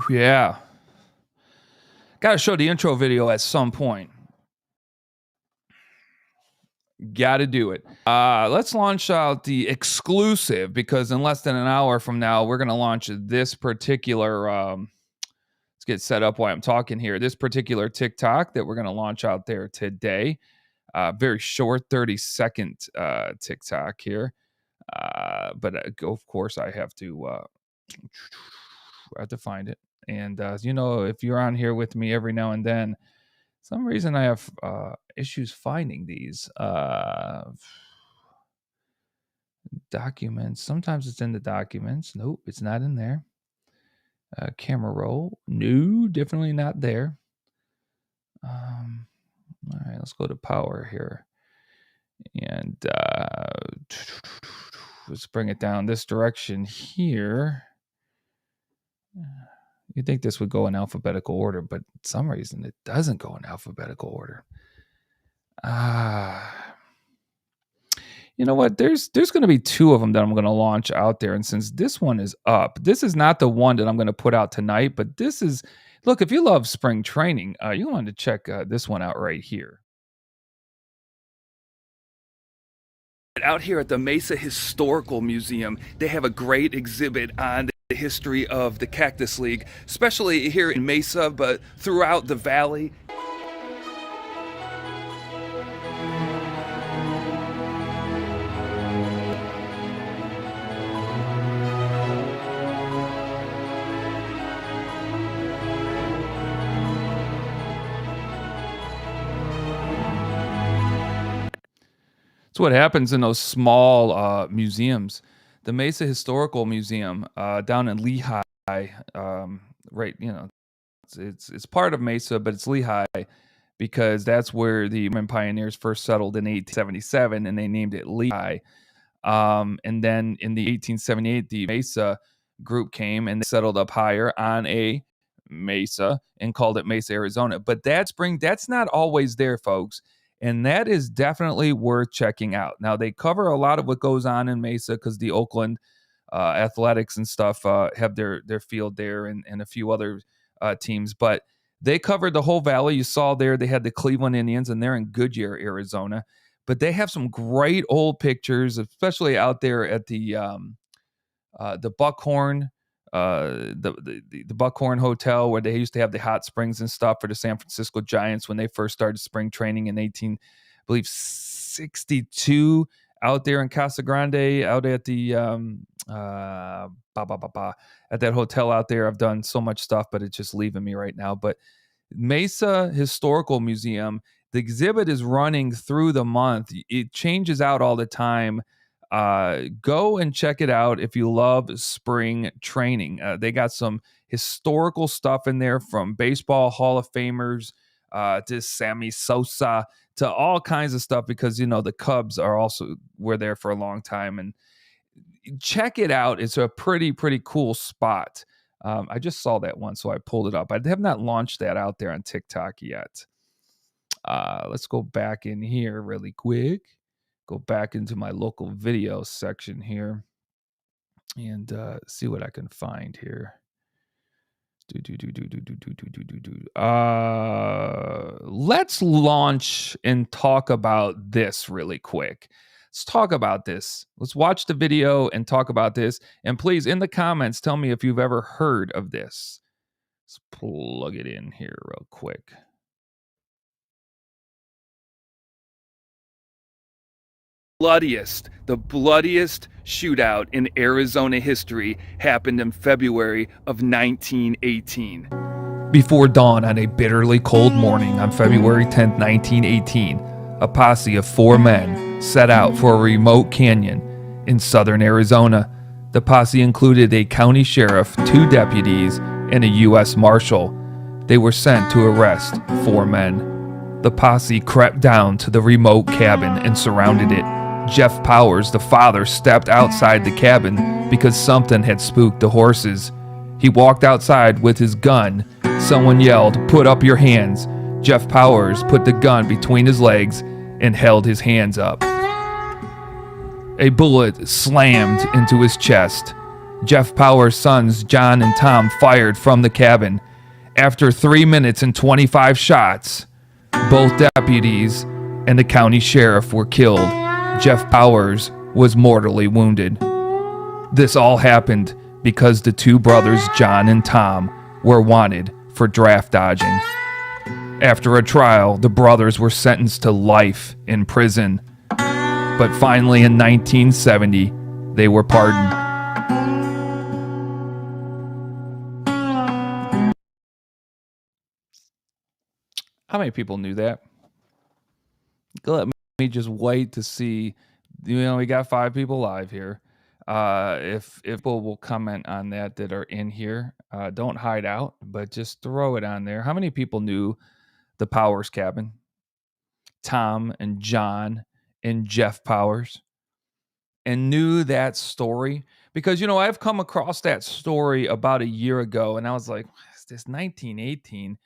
Yeah. Got to show the intro video at some point. Got to do it. Let's launch out the exclusive, because in less than an hour from now, we're going to launch this particular, let's get set up while I'm talking here, this particular TikTok that we're going to launch out there today. Very short, 30-second TikTok here. But of course, I have to find it. And, if you're on here with me every now and then, some reason I have issues finding these documents. Sometimes it's in the documents. Nope, it's not in there. Camera roll. No, definitely not there. All right, let's go to power here. And let's bring it down this direction here. You'd think this would go in alphabetical order, but for some reason it doesn't go in alphabetical order. You know what? There's going to be 2 of them that I'm going to launch out there. And since this one is up, this is not the one that I'm going to put out tonight, but this is, look, if you love spring training, you want to check this one out right here. Out here at the Mesa Historical Museum, they have a great exhibit on the history of the Cactus League, especially here in Mesa, but throughout the valley. It's what happens in those small museums. The Mesa Historical Museum down in Lehigh, right? It's part of Mesa, but it's Lehigh because that's where the Mormon pioneers first settled in 1877, and they named it Lehigh. And then in the 1878, the Mesa group came and they settled up higher on a mesa and called it Mesa, Arizona. But that's not always there, folks. And that is definitely worth checking out. Now, they cover a lot of what goes on in Mesa because the Oakland Athletics and stuff have their field there, and a few other teams. But they covered the whole valley. You saw there, they had the Cleveland Indians, and they're in Goodyear, Arizona. But they have some great old pictures, especially out there at the Buckhorn, the Buckhorn Hotel, where they used to have the hot springs and stuff for the San Francisco Giants when they first started spring training in 62, out there in Casa Grande, out at the at that hotel out there. I've done so much stuff, but it's just leaving me right now. But Mesa Historical Museum, the exhibit is running through the month. It changes out all the time. Go and check it out if you love spring training. They got some historical stuff in there, from baseball Hall of Famers to Sammy Sosa to all kinds of stuff, because the Cubs were there for a long time. And check it out. It's a pretty cool spot. I just saw that one, so I pulled it up. I have not launched that out there on TikTok yet. Let's go back in here really quick. Go back into my local video section here and see what I can find here. Let's launch and talk about this really quick. Let's talk about this. Let's watch the video and talk about this. And please, in the comments, tell me if you've ever heard of this. Let's plug it in here real quick. The bloodiest shootout in Arizona history happened in February of 1918. Before dawn on a bitterly cold morning on February 10, 1918, a posse of 4 men set out for a remote canyon in southern Arizona. The posse included a county sheriff, 2 deputies, and a U.S. Marshal. They were sent to arrest 4 men. The posse crept down to the remote cabin and surrounded it. Jeff Powers, the father, stepped outside the cabin because something had spooked the horses. He walked outside with his gun. Someone yelled, "Put up your hands." Jeff Powers put the gun between his legs and held his hands up. A bullet slammed into his chest. Jeff Powers' sons, John and Tom, fired from the cabin. After 3 minutes and 25 shots, both deputies and the county sheriff were killed. Jeff Powers was mortally wounded. This all happened because the 2 brothers, John and Tom, were wanted for draft dodging. After a trial, the brothers were sentenced to life in prison. But finally, in 1970, they were pardoned. How many people knew that? Let me just wait to see. We got 5 people live here. If people will comment on that are in here, don't hide out, but just throw it on there. How many people knew the Powers cabin? Tom and John and Jeff Powers, and knew that story? Because I've come across that story about a year ago, and I was like, "What's this 1918?"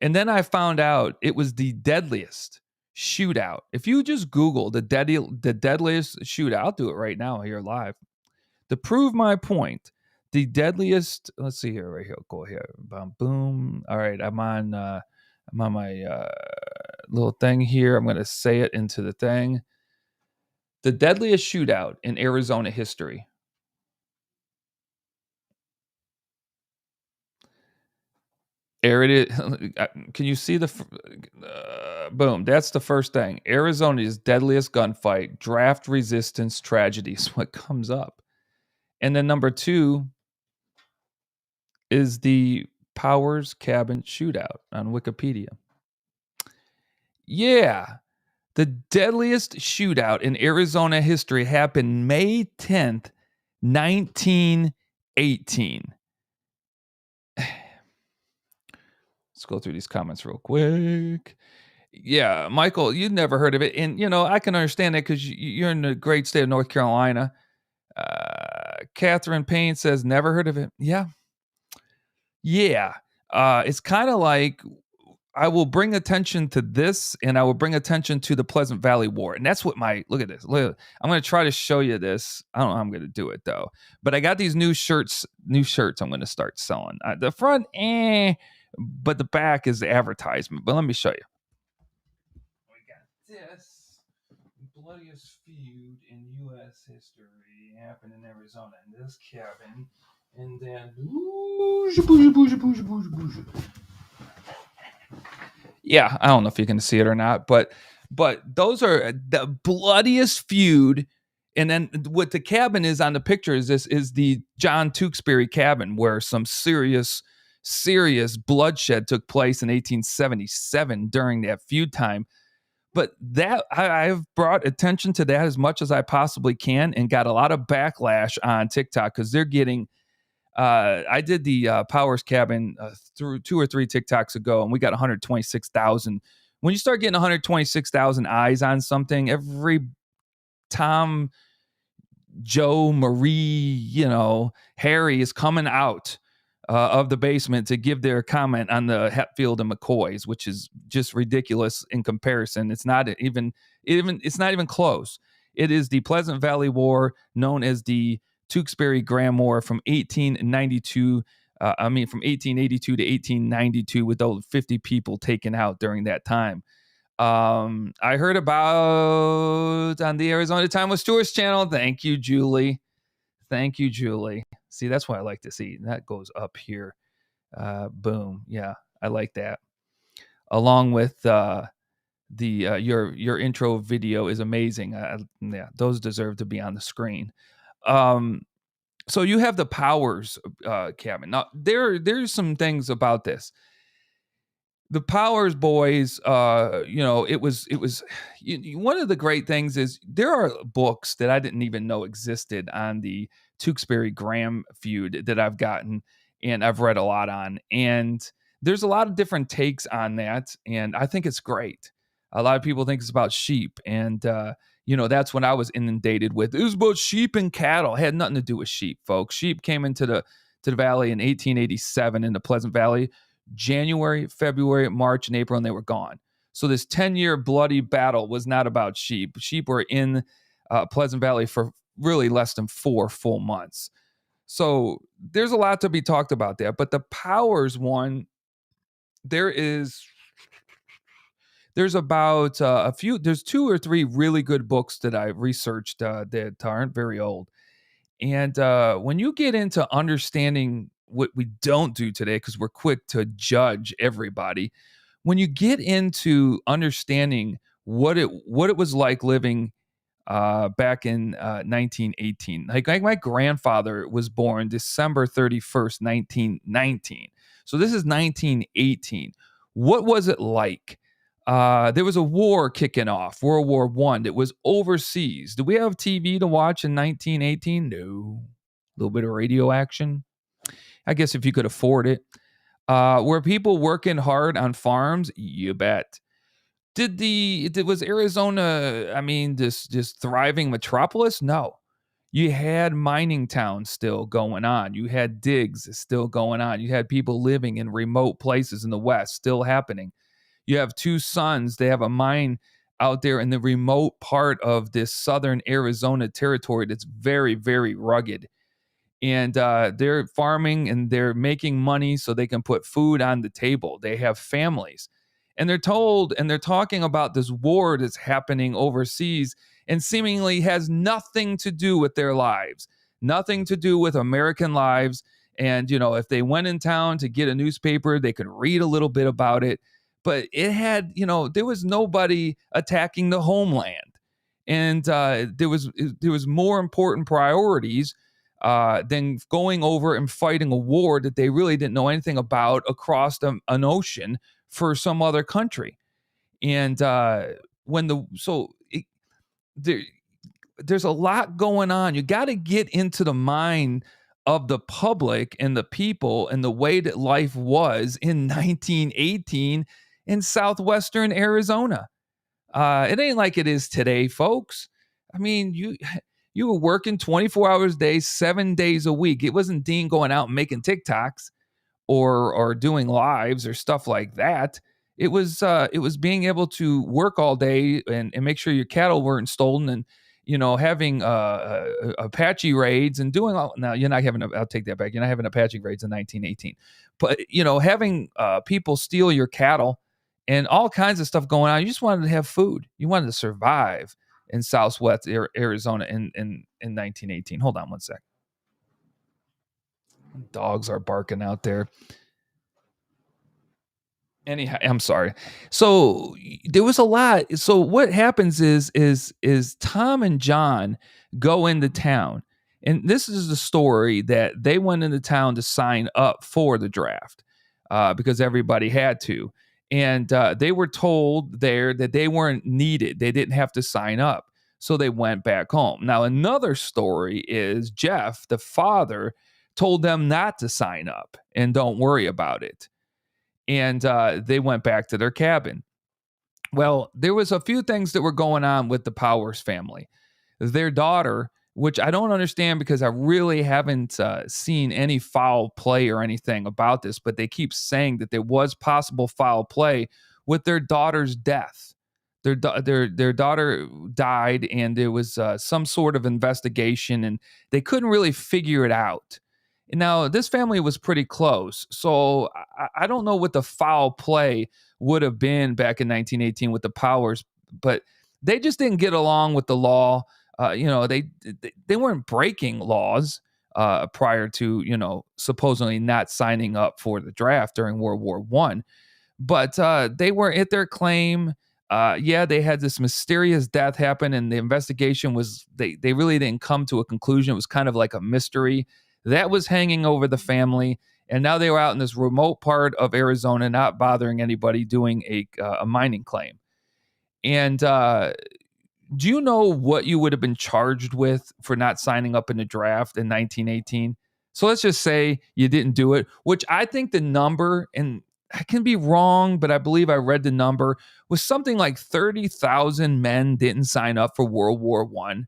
And then I found out it was the Deadliest Shootout. If you just Google the Deadliest Shootout, I'll do it right now here live to prove my point. The Deadliest. Let's see here, right here. Go here. Boom, boom. All right, I'm on my little thing here. I'm going to say it into the thing. The Deadliest Shootout in Arizona history. There it is. Can you see the boom? That's the first thing. Arizona's deadliest gunfight, draft resistance tragedies. What comes up? And then number 2 is the Powers cabin shootout on Wikipedia. Yeah, The deadliest shootout in Arizona history happened May 10th, 1918. Let's go through these comments real quick. Yeah, Michael, you'd never heard of it. And, I can understand that because you're in the great state of North Carolina. Catherine Payne says, never heard of it. Yeah. Yeah. It's kind of like I will bring attention to this and I will bring attention to the Pleasant Valley War. And that's what look at this. Look, I'm going to try to show you this. I don't know how I'm going to do it though. But I got these new shirts I'm going to start selling. The front, but the back is the advertisement. But let me show you. We got this bloodiest feud in U.S. history happened in Arizona in this cabin. And then, yeah, I don't know if you can see it or not, but those are the bloodiest feud. And then what the cabin is on the picture is the John Tewksbury cabin, where some serious bloodshed took place in 1877 during that feud time. But that I've brought attention to that as much as I possibly can, and got a lot of backlash on TikTok because they're getting. I did the Powers Cabin through 2 or 3 TikToks ago, and we got 126,000. When you start getting 126,000 eyes on something, every Tom, Joe, Marie, Harry is coming out of the basement to give their comment on the Hetfield and McCoys, which is just ridiculous in comparison. It's not even close. It is the Pleasant Valley War, known as the Tewksbury-Graham War from 1882. From 1882 to 1892, with those 50 people taken out during that time. I heard about on the Arizona Time with Stewart's channel. Thank you, Julie. See, that's why I like to see. That goes up here. Boom. Yeah, I like that. Along with your intro video is amazing. Yeah, those deserve to be on the screen. So you have the Powers cabin. Now there's some things about this. The Powers boys, it was one of the great things is there are books that I didn't even know existed on the Tewksbury-Graham feud that I've gotten and I've read a lot on. And there's a lot of different takes on that. And I think it's great. A lot of people think it's about sheep. And, that's when I was inundated with, it was about sheep and cattle. It had nothing to do with sheep, folks. Sheep came into the valley in 1887 in the Pleasant Valley. January, February, March, and April, and they were gone. So this 10-year bloody battle was not about sheep. Sheep were in Pleasant Valley for really less than 4 full months. So there's a lot to be talked about there. But the Powers one, there's about there's 2 or 3 really good books that I researched that aren't very old. And when you get into understanding what we don't do today, because we're quick to judge everybody, when you get into understanding what it was like living back in 1918, like my grandfather was born December 31st, 1919. So this is 1918. What was it like? There was a war kicking off, World War I. It was overseas. Did we have TV to watch in 1918? No. A little bit of radio action. I guess if you could afford it. Were people working hard on farms? You bet. Was Arizona, this thriving metropolis? No. You had mining towns still going on. You had digs still going on. You had people living in remote places in the West still happening. You have 2 sons. They have a mine out there in the remote part of this southern Arizona territory that's very, very rugged. And they're farming and they're making money so they can put food on the table. They have families. And they're talking about this war that's happening overseas and seemingly has nothing to do with their lives, nothing to do with American lives. And, if they went in town to get a newspaper, they could read a little bit about it. But it had, there was nobody attacking the homeland. And there was more important priorities than going over and fighting a war that they really didn't know anything about across an ocean for some other country. And when the so it, there there's a lot going on. You got to get into the mind of the public and the people and the way that life was in 1918 in southwestern Arizona. It ain't like it is today, folks. I mean, you were working 24 hours a day, 7 days a week. It wasn't Dean going out and making TikToks or doing lives or stuff like that. It was being able to work all day and make sure your cattle weren't stolen, and having Apache raids and doing all. Now you're not having. I'll take that back. You're not having Apache raids in 1918, but having people steal your cattle and all kinds of stuff going on. You just wanted to have food. You wanted to survive in Southwest Arizona in 1918. Hold on one sec. Dogs are barking out there. Anyhow, I'm sorry. So there was a lot. So what happens is Tom and John go into town, and this is the story that they went into town to sign up for the draft because everybody had to, and they were told there that they weren't needed. They didn't have to sign up, so they went back home. Now another story is Jeff, the father, told them not to sign up and don't worry about it, and they went back to their cabin. Well, there was a few things that were going on with the Powers family. Their daughter, which I don't understand because I really haven't seen any foul play or anything about this, but they keep saying that there was possible foul play with their daughter's death. Their daughter died, and there was some sort of investigation, and they couldn't really figure it out. Now, this family was pretty close, so I don't know what the foul play would have been back in 1918 with the Powers, but they just didn't get along with the law. They weren't breaking laws prior to supposedly not signing up for the draft during World War I, but they weren't at their claim. They had this mysterious death happen, and the investigation was they really didn't come to a conclusion. It was kind of like a mystery that was hanging over the family, and now they were out in this remote part of Arizona, not bothering anybody, doing a mining claim. And do you know what you would have been charged with for not signing up in the draft in 1918? So let's just say you didn't do it, which I think the number, and I can be wrong, but I believe I read the number, was something like 30,000 men didn't sign up for World War I.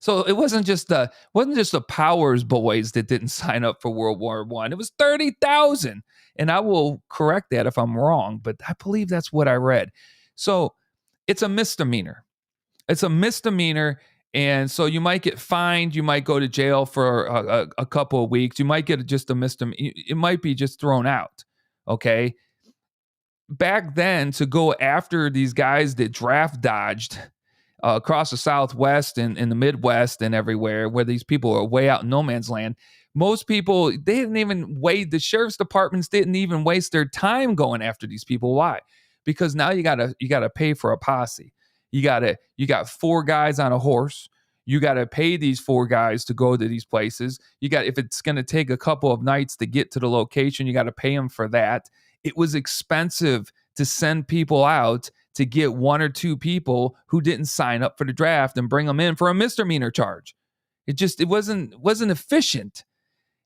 So it wasn't just the Powers boys that didn't sign up for World War I. It was 30,000. And I will correct that if I'm wrong, but I believe that's what I read. So it's a misdemeanor. It's a misdemeanor. And so you might get fined. You might go to jail for a couple of weeks. You might get just a misdemeanor. It might be just thrown out. Okay. Back then, to go after these guys that draft dodged across the Southwest and in the Midwest and everywhere, where these people are way out in no man's land, most people, they didn't even wait. The sheriff's departments didn't even waste their time going after these people. Why? Because now you gotta pay for a posse. You got 4 guys on a horse. You got to pay these 4 guys to go to these places. If it's going to take a couple of nights to get to the location, you got to pay them for that. It was expensive to send people out to get 1 or 2 people who didn't sign up for the draft and bring them in for a misdemeanor charge. It wasn't efficient.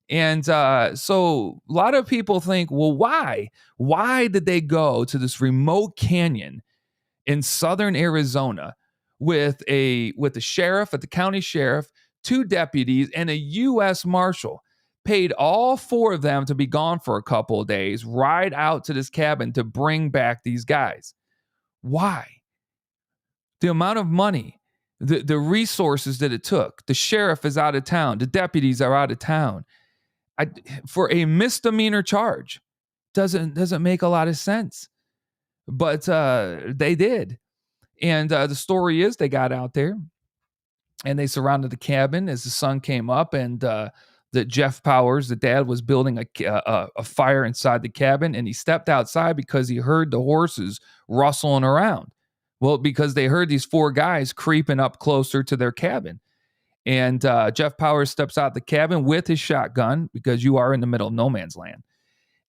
And so a lot of people think, well, why? Why did they go to this remote canyon in southern Arizona with the sheriff, the county sheriff, 2 deputies, and a U.S. Marshal, paid all 4 of them to be gone for a couple of days, ride out to this cabin to bring back these guys? Why? The amount of money, the resources that it took. The sheriff is out of town. The deputies are out of town. For a misdemeanor charge, doesn't make a lot of sense. But they did. And the story is they got out there and they surrounded the cabin as the sun came up, and that Jeff Powers, the dad, was building a fire inside the cabin, and he stepped outside because he heard the horses rustling around. Well, because they heard these 4 guys creeping up closer to their cabin. And Jeff Powers steps out the cabin with his shotgun, because you are in the middle of no man's land.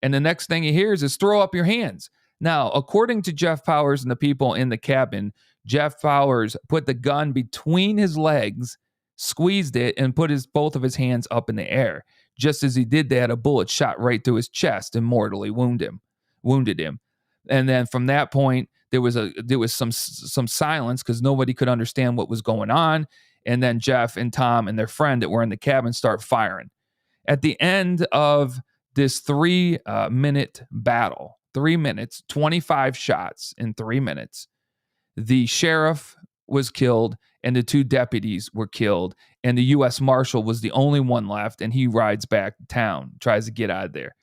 And the next thing he hears is, throw up your hands. Now, according to Jeff Powers and the people in the cabin, Jeff Powers put the gun between his legs, squeezed it, and put both of his hands up in the air. Just as he did that, a bullet shot right through his chest and mortally wounded him. And then from that point, there was some silence because nobody could understand what was going on. And then Jeff and Tom and their friend that were in the cabin start firing. At the end of this 3-minute battle, 3 minutes, 25 shots in 3 minutes, the sheriff was killed and the 2 deputies were killed. And the U.S. Marshal was the only one left, and he rides back to town, tries to get out of there.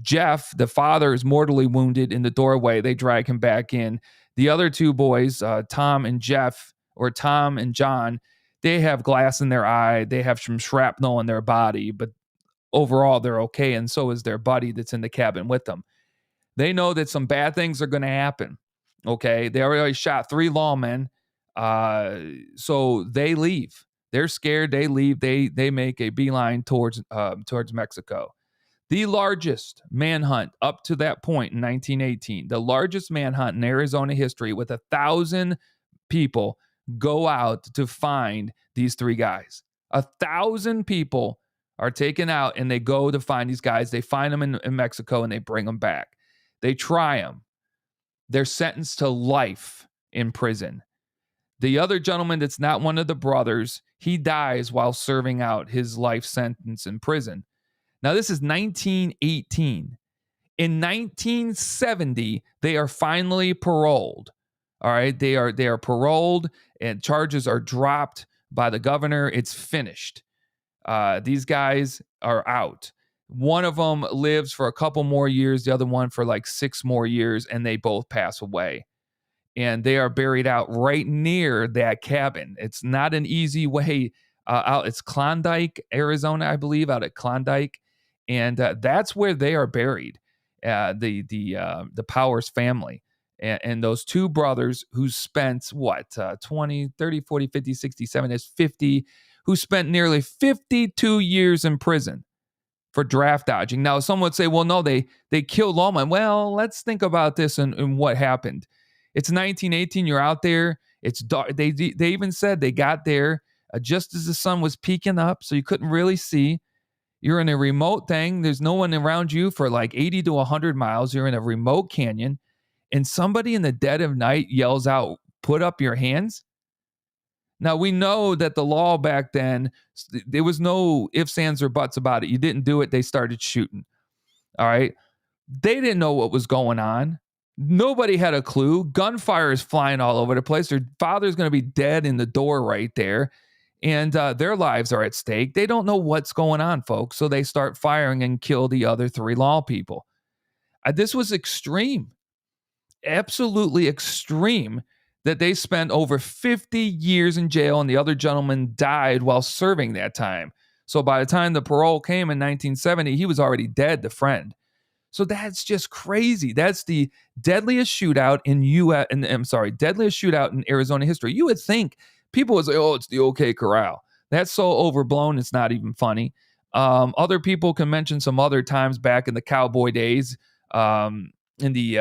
Jeff, the father, is mortally wounded in the doorway. They drag him back in. The other 2 boys, Tom and John, they have glass in their eye. They have some shrapnel in their body, but overall they're okay. And so is their buddy that's in the cabin with them. They know that some bad things are going to happen. Okay. They already shot 3 lawmen. So they leave. They're scared. They leave. They make a beeline towards Mexico. The largest manhunt up to that point in 1918, the largest manhunt in Arizona history, with 1,000 people go out to find these 3 guys. 1,000 people are taken out and they go to find these guys. They find them in Mexico and they bring them back. They try them. They're sentenced to life in prison. The other gentleman that's not one of the brothers, he dies while serving out his life sentence in prison. Now, this is 1918. In 1970, they are finally paroled. All right, they are paroled and charges are dropped by the governor. It's finished. These guys are out. One of them lives for a couple more years, the other one for like 6 more years, and they both pass away. And they are buried out right near that cabin. It's not an easy way out. It's Klondike, Arizona, I believe, out at Klondike. And that's where they are buried, the Powers family. And those 2 brothers who spent 20, 30, 40, 50, 60, 70, that's 50, who spent nearly 52 years in prison for draft dodging. Now, some would say, well, no, they killed lawmen. Well, let's think about this and what happened. It's 1918. You're out there. It's dark. They even said they got there just as the sun was peeking up, so you couldn't really see. You're in a remote thing. There's no one around you for like 80 to 100 miles. You're in a remote canyon, and somebody in the dead of night yells out, "Put up your hands." Now, we know that the law back then, there was no ifs, ands, or buts about it. You didn't do it, they started shooting. All right? They didn't know what was going on. Nobody had a clue. Gunfire is flying all over the place. Their father's going to be dead in the door right there. And their lives are at stake. They don't know what's going on, folks. So they start firing and kill the other 3 law people. This was extreme. Absolutely extreme. That they spent over 50 years in jail, and the other gentleman died while serving that time. So by the time the parole came in 1970, he was already dead, the friend. So that's just crazy. That's the deadliest shootout deadliest shootout in Arizona history. You would think people would say, oh, it's the OK Corral. That's so overblown, it's not even funny. Other people can mention some other times back in the cowboy days, in the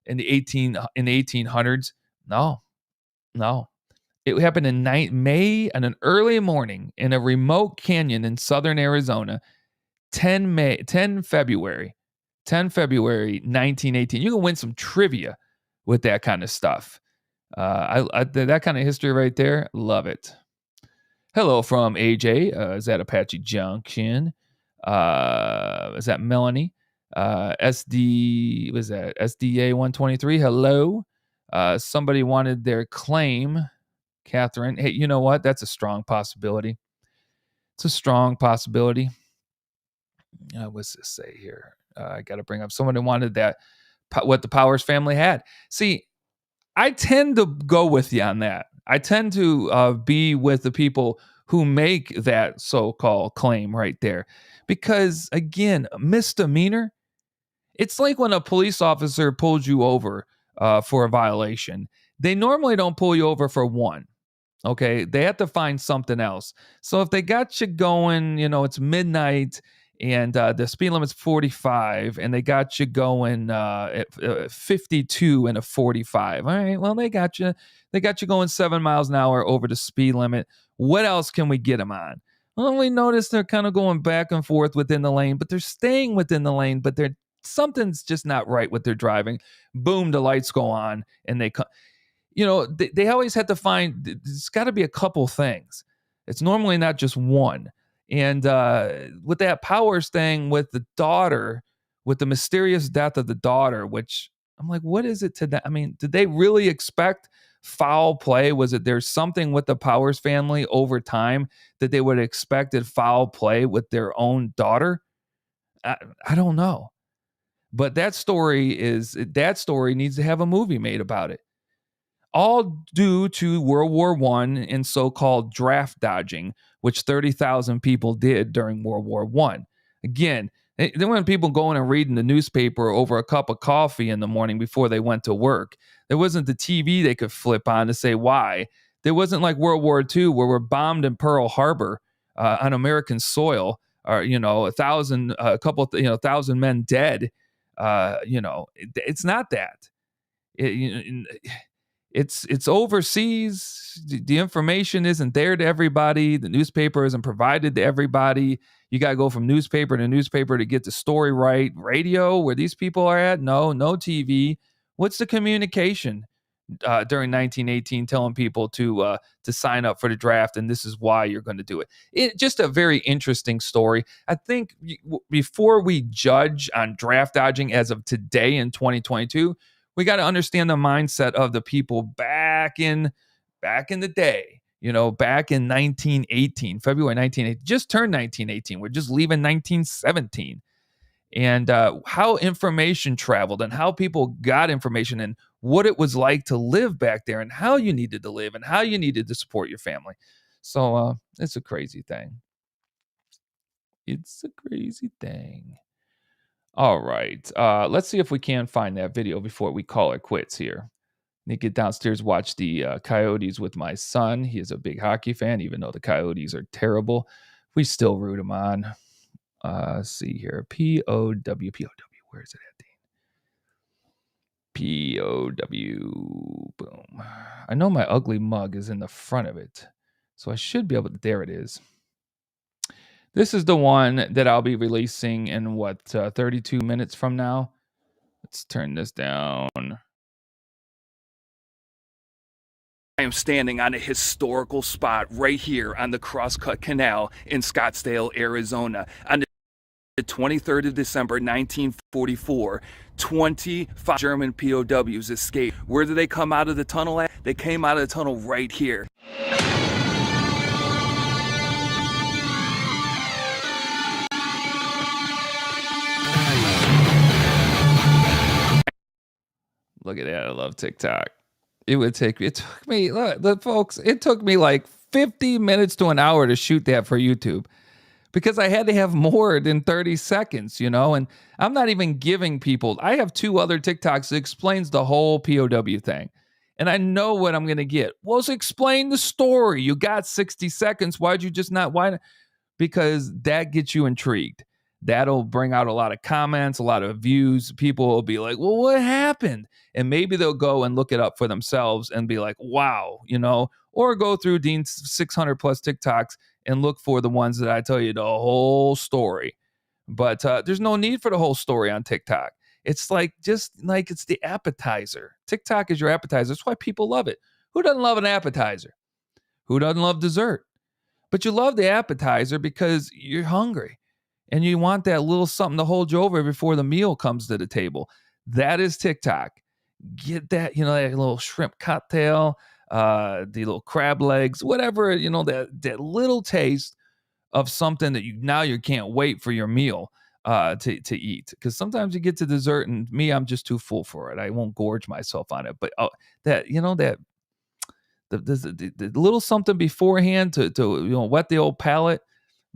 1800s. No. It happened in May on an early morning in a remote canyon in southern Arizona, 10 February 1918. You can win some trivia with that kind of stuff. That kind of history right there, love it. Hello from AJ. Is that Apache Junction? Is that Melanie? SDA 123. Hello. Somebody wanted their claim. Catherine. Hey, you know what? That's a strong possibility. It's a strong possibility. What's this say here? I got to bring up someone who wanted that, what the Powers family had. See, I tend to go with you on that. I tend to be with the people who make that so-called claim right there. Because, again, misdemeanor, it's like when a police officer pulls you over for a violation. They normally don't pull you over for one. Okay, they have to find something else. So if they got you going, it's midnight and the speed limit's 45, and they got you going at 52 in a 45. All right, well, they got you going 7 miles an hour over the speed limit. What else can we get them on? Well, we notice they're kind of going back and forth within the lane, but they're staying within the lane, but something's just not right with their driving. Boom, the lights go on, and they come. They always have to find, there's got to be a couple things. It's normally not just one. And with that Powers thing with the daughter, with the mysterious death of the daughter, which I'm like, what is it to that? I mean, did they really expect foul play? Was it there's something with the Powers family over time that they would have expected foul play with their own daughter? I don't know. But that story needs to have a movie made about it. All due to World War I and so-called draft dodging, which 30,000 people did during World War I. Again, there weren't people going and reading the newspaper over a cup of coffee in the morning before they went to work. There wasn't the TV they could flip on to say why. There wasn't like World War II where we're bombed in Pearl Harbor on American soil, or a thousand men dead. It's not that. It's overseas. The information isn't there to everybody. The newspaper isn't provided to everybody. You got to go from newspaper to newspaper to get the story right. Radio, where these people are at, no TV. What's the communication during 1918 telling people to sign up for the draft, and this is why you're going to do it? Just a very interesting story. I think before we judge on draft dodging as of today in 2022, we got to understand the mindset of the people back in the day, back in 1918, February 1918, just turned 1918. We're just leaving 1917. And how information traveled and how people got information and what it was like to live back there and how you needed to live and how you needed to support your family. So it's a crazy thing. It's a crazy thing. All right. Let's see if we can find that video before we call it quits here. Need to get downstairs, watch the Coyotes with my son. He is a big hockey fan, even though the Coyotes are terrible. We still root him on. Let's see here. P-O-W. Where is it at, Dean? P-O-W. Boom. I know my ugly mug is in the front of it, so I should be able to. There it is. This is the one that I'll be releasing in 32 minutes from now. Let's turn this down. I am standing on a historical spot right here on the Crosscut Canal in Scottsdale, Arizona. On the 23rd of December, 1944, 25 German POWs escaped. Where did they come out of the tunnel at? They came out of the tunnel right here. Look at that. I love TikTok. It took me, look, folks, it took me like 50 minutes to an hour to shoot that for YouTube because I had to have more than 30 seconds, and I'm not even giving people, I have 2 other TikToks that explains the whole POW thing. And I know what I'm going to get. Well, explain the story. You got 60 seconds. Why'd you just not? Why? Because that gets you intrigued. That'll bring out a lot of comments, a lot of views. People will be like, well, what happened? And maybe they'll go and look it up for themselves and be like, wow, or go through Dean's 600 plus TikToks and look for the ones that I tell you the whole story. But there's no need for the whole story on TikTok. It's just like it's the appetizer. TikTok is your appetizer. That's why people love it. Who doesn't love an appetizer? Who doesn't love dessert? But you love the appetizer because you're hungry. And you want that little something to hold you over before the meal comes to the table. That is TikTok. Get that, that little shrimp cocktail, the little crab legs, whatever, that little taste of something that you can't wait for your meal to eat. Because sometimes you get to dessert and me, I'm just too full for it. I won't gorge myself on it. But the little something beforehand to wet the old palate.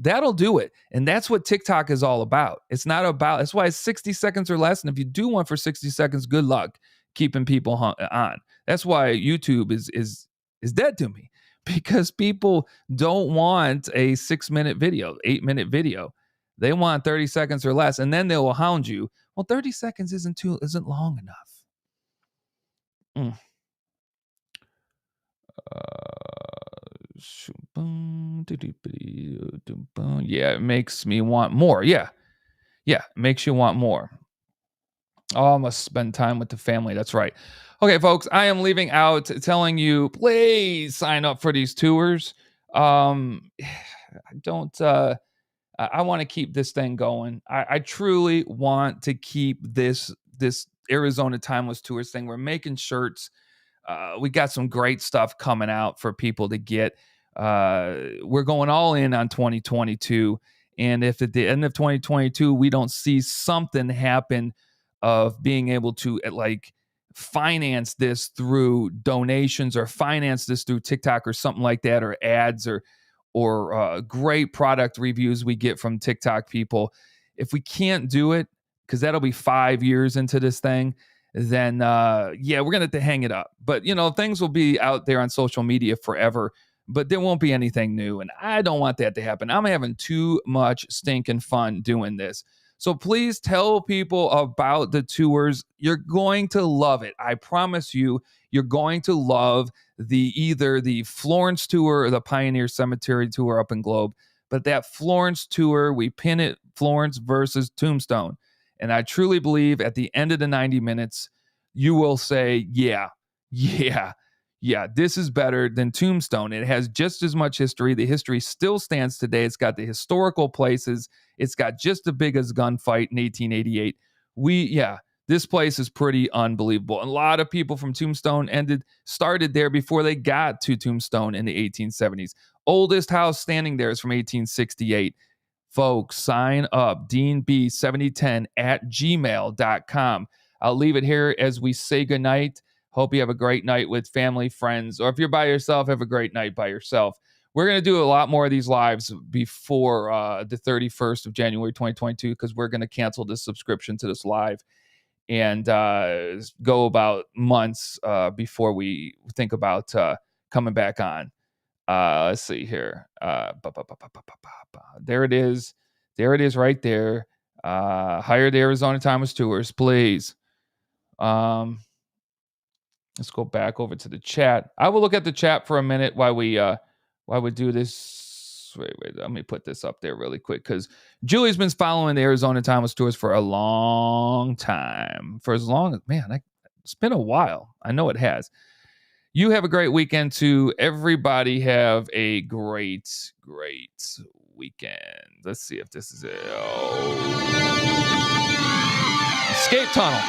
That'll do it. And that's what TikTok is all about. It's not about, that's why it's 60 seconds or less. And if you do one for 60 seconds, good luck keeping people on. That's why YouTube is dead to me, because people don't want a 6-minute video, 8-minute video. They want 30 seconds or less, and then they will hound you. Well, 30 seconds isn't long enough. Yeah, it makes me want more. Yeah, it makes you want more. Oh, I must spend time with the family. That's right. Okay, folks, I am leaving out telling you, please sign up for these tours. I don't. I want to keep this thing going. I truly want to keep this Arizona Timeless Tours thing. We're making shirts. We got some great stuff coming out for people to get. We're going all in on 2022. And if at the end of 2022 we don't see something happen of being able to like finance this through donations or finance this through TikTok or something like that, or ads or great product reviews we get from TikTok people, if we can't do it, because that'll be 5 years into this thing, then yeah, we're gonna have to hang it up. But things will be out there on social media forever, but there won't be anything new, and I don't want that to happen. I'm having too much stinking fun doing this. So please tell people about the tours. You're going to love it. I promise you, you're going to love either the Florence tour or the Pioneer Cemetery tour up in Globe. But that Florence tour, we pin it Florence versus Tombstone. And I truly believe at the end of the 90 minutes, you will say, yeah, this is better than Tombstone. It has just as much history. The history still stands today. It's got the historical places. It's got just the biggest gunfight in 1888. This place is pretty unbelievable. A lot of people from Tombstone started there before they got to Tombstone in the 1870s. Oldest house standing there is from 1868. Folks, sign up, deanb7010@gmail.com. I'll leave it here as we say goodnight. Hope you have a great night with family, friends, or if you're by yourself, have a great night by yourself. We're going to do a lot more of these lives before the 31st of January 2022, because we're going to cancel this subscription to this live and go about months before we think about coming back on. Let's see here. There it is. There it is right there. Hire the Arizona Timeless Tours, please. Let's go back over to the chat. I will look at the chat for a minute while we do this. Wait, let me put this up there really quick, because Julie's been following the Arizona Timeless Tours for a long time. For as long as, it's been a while. I know it has. You have a great weekend too. Everybody have a great weekend. Let's see if this is it. Escape tunnel.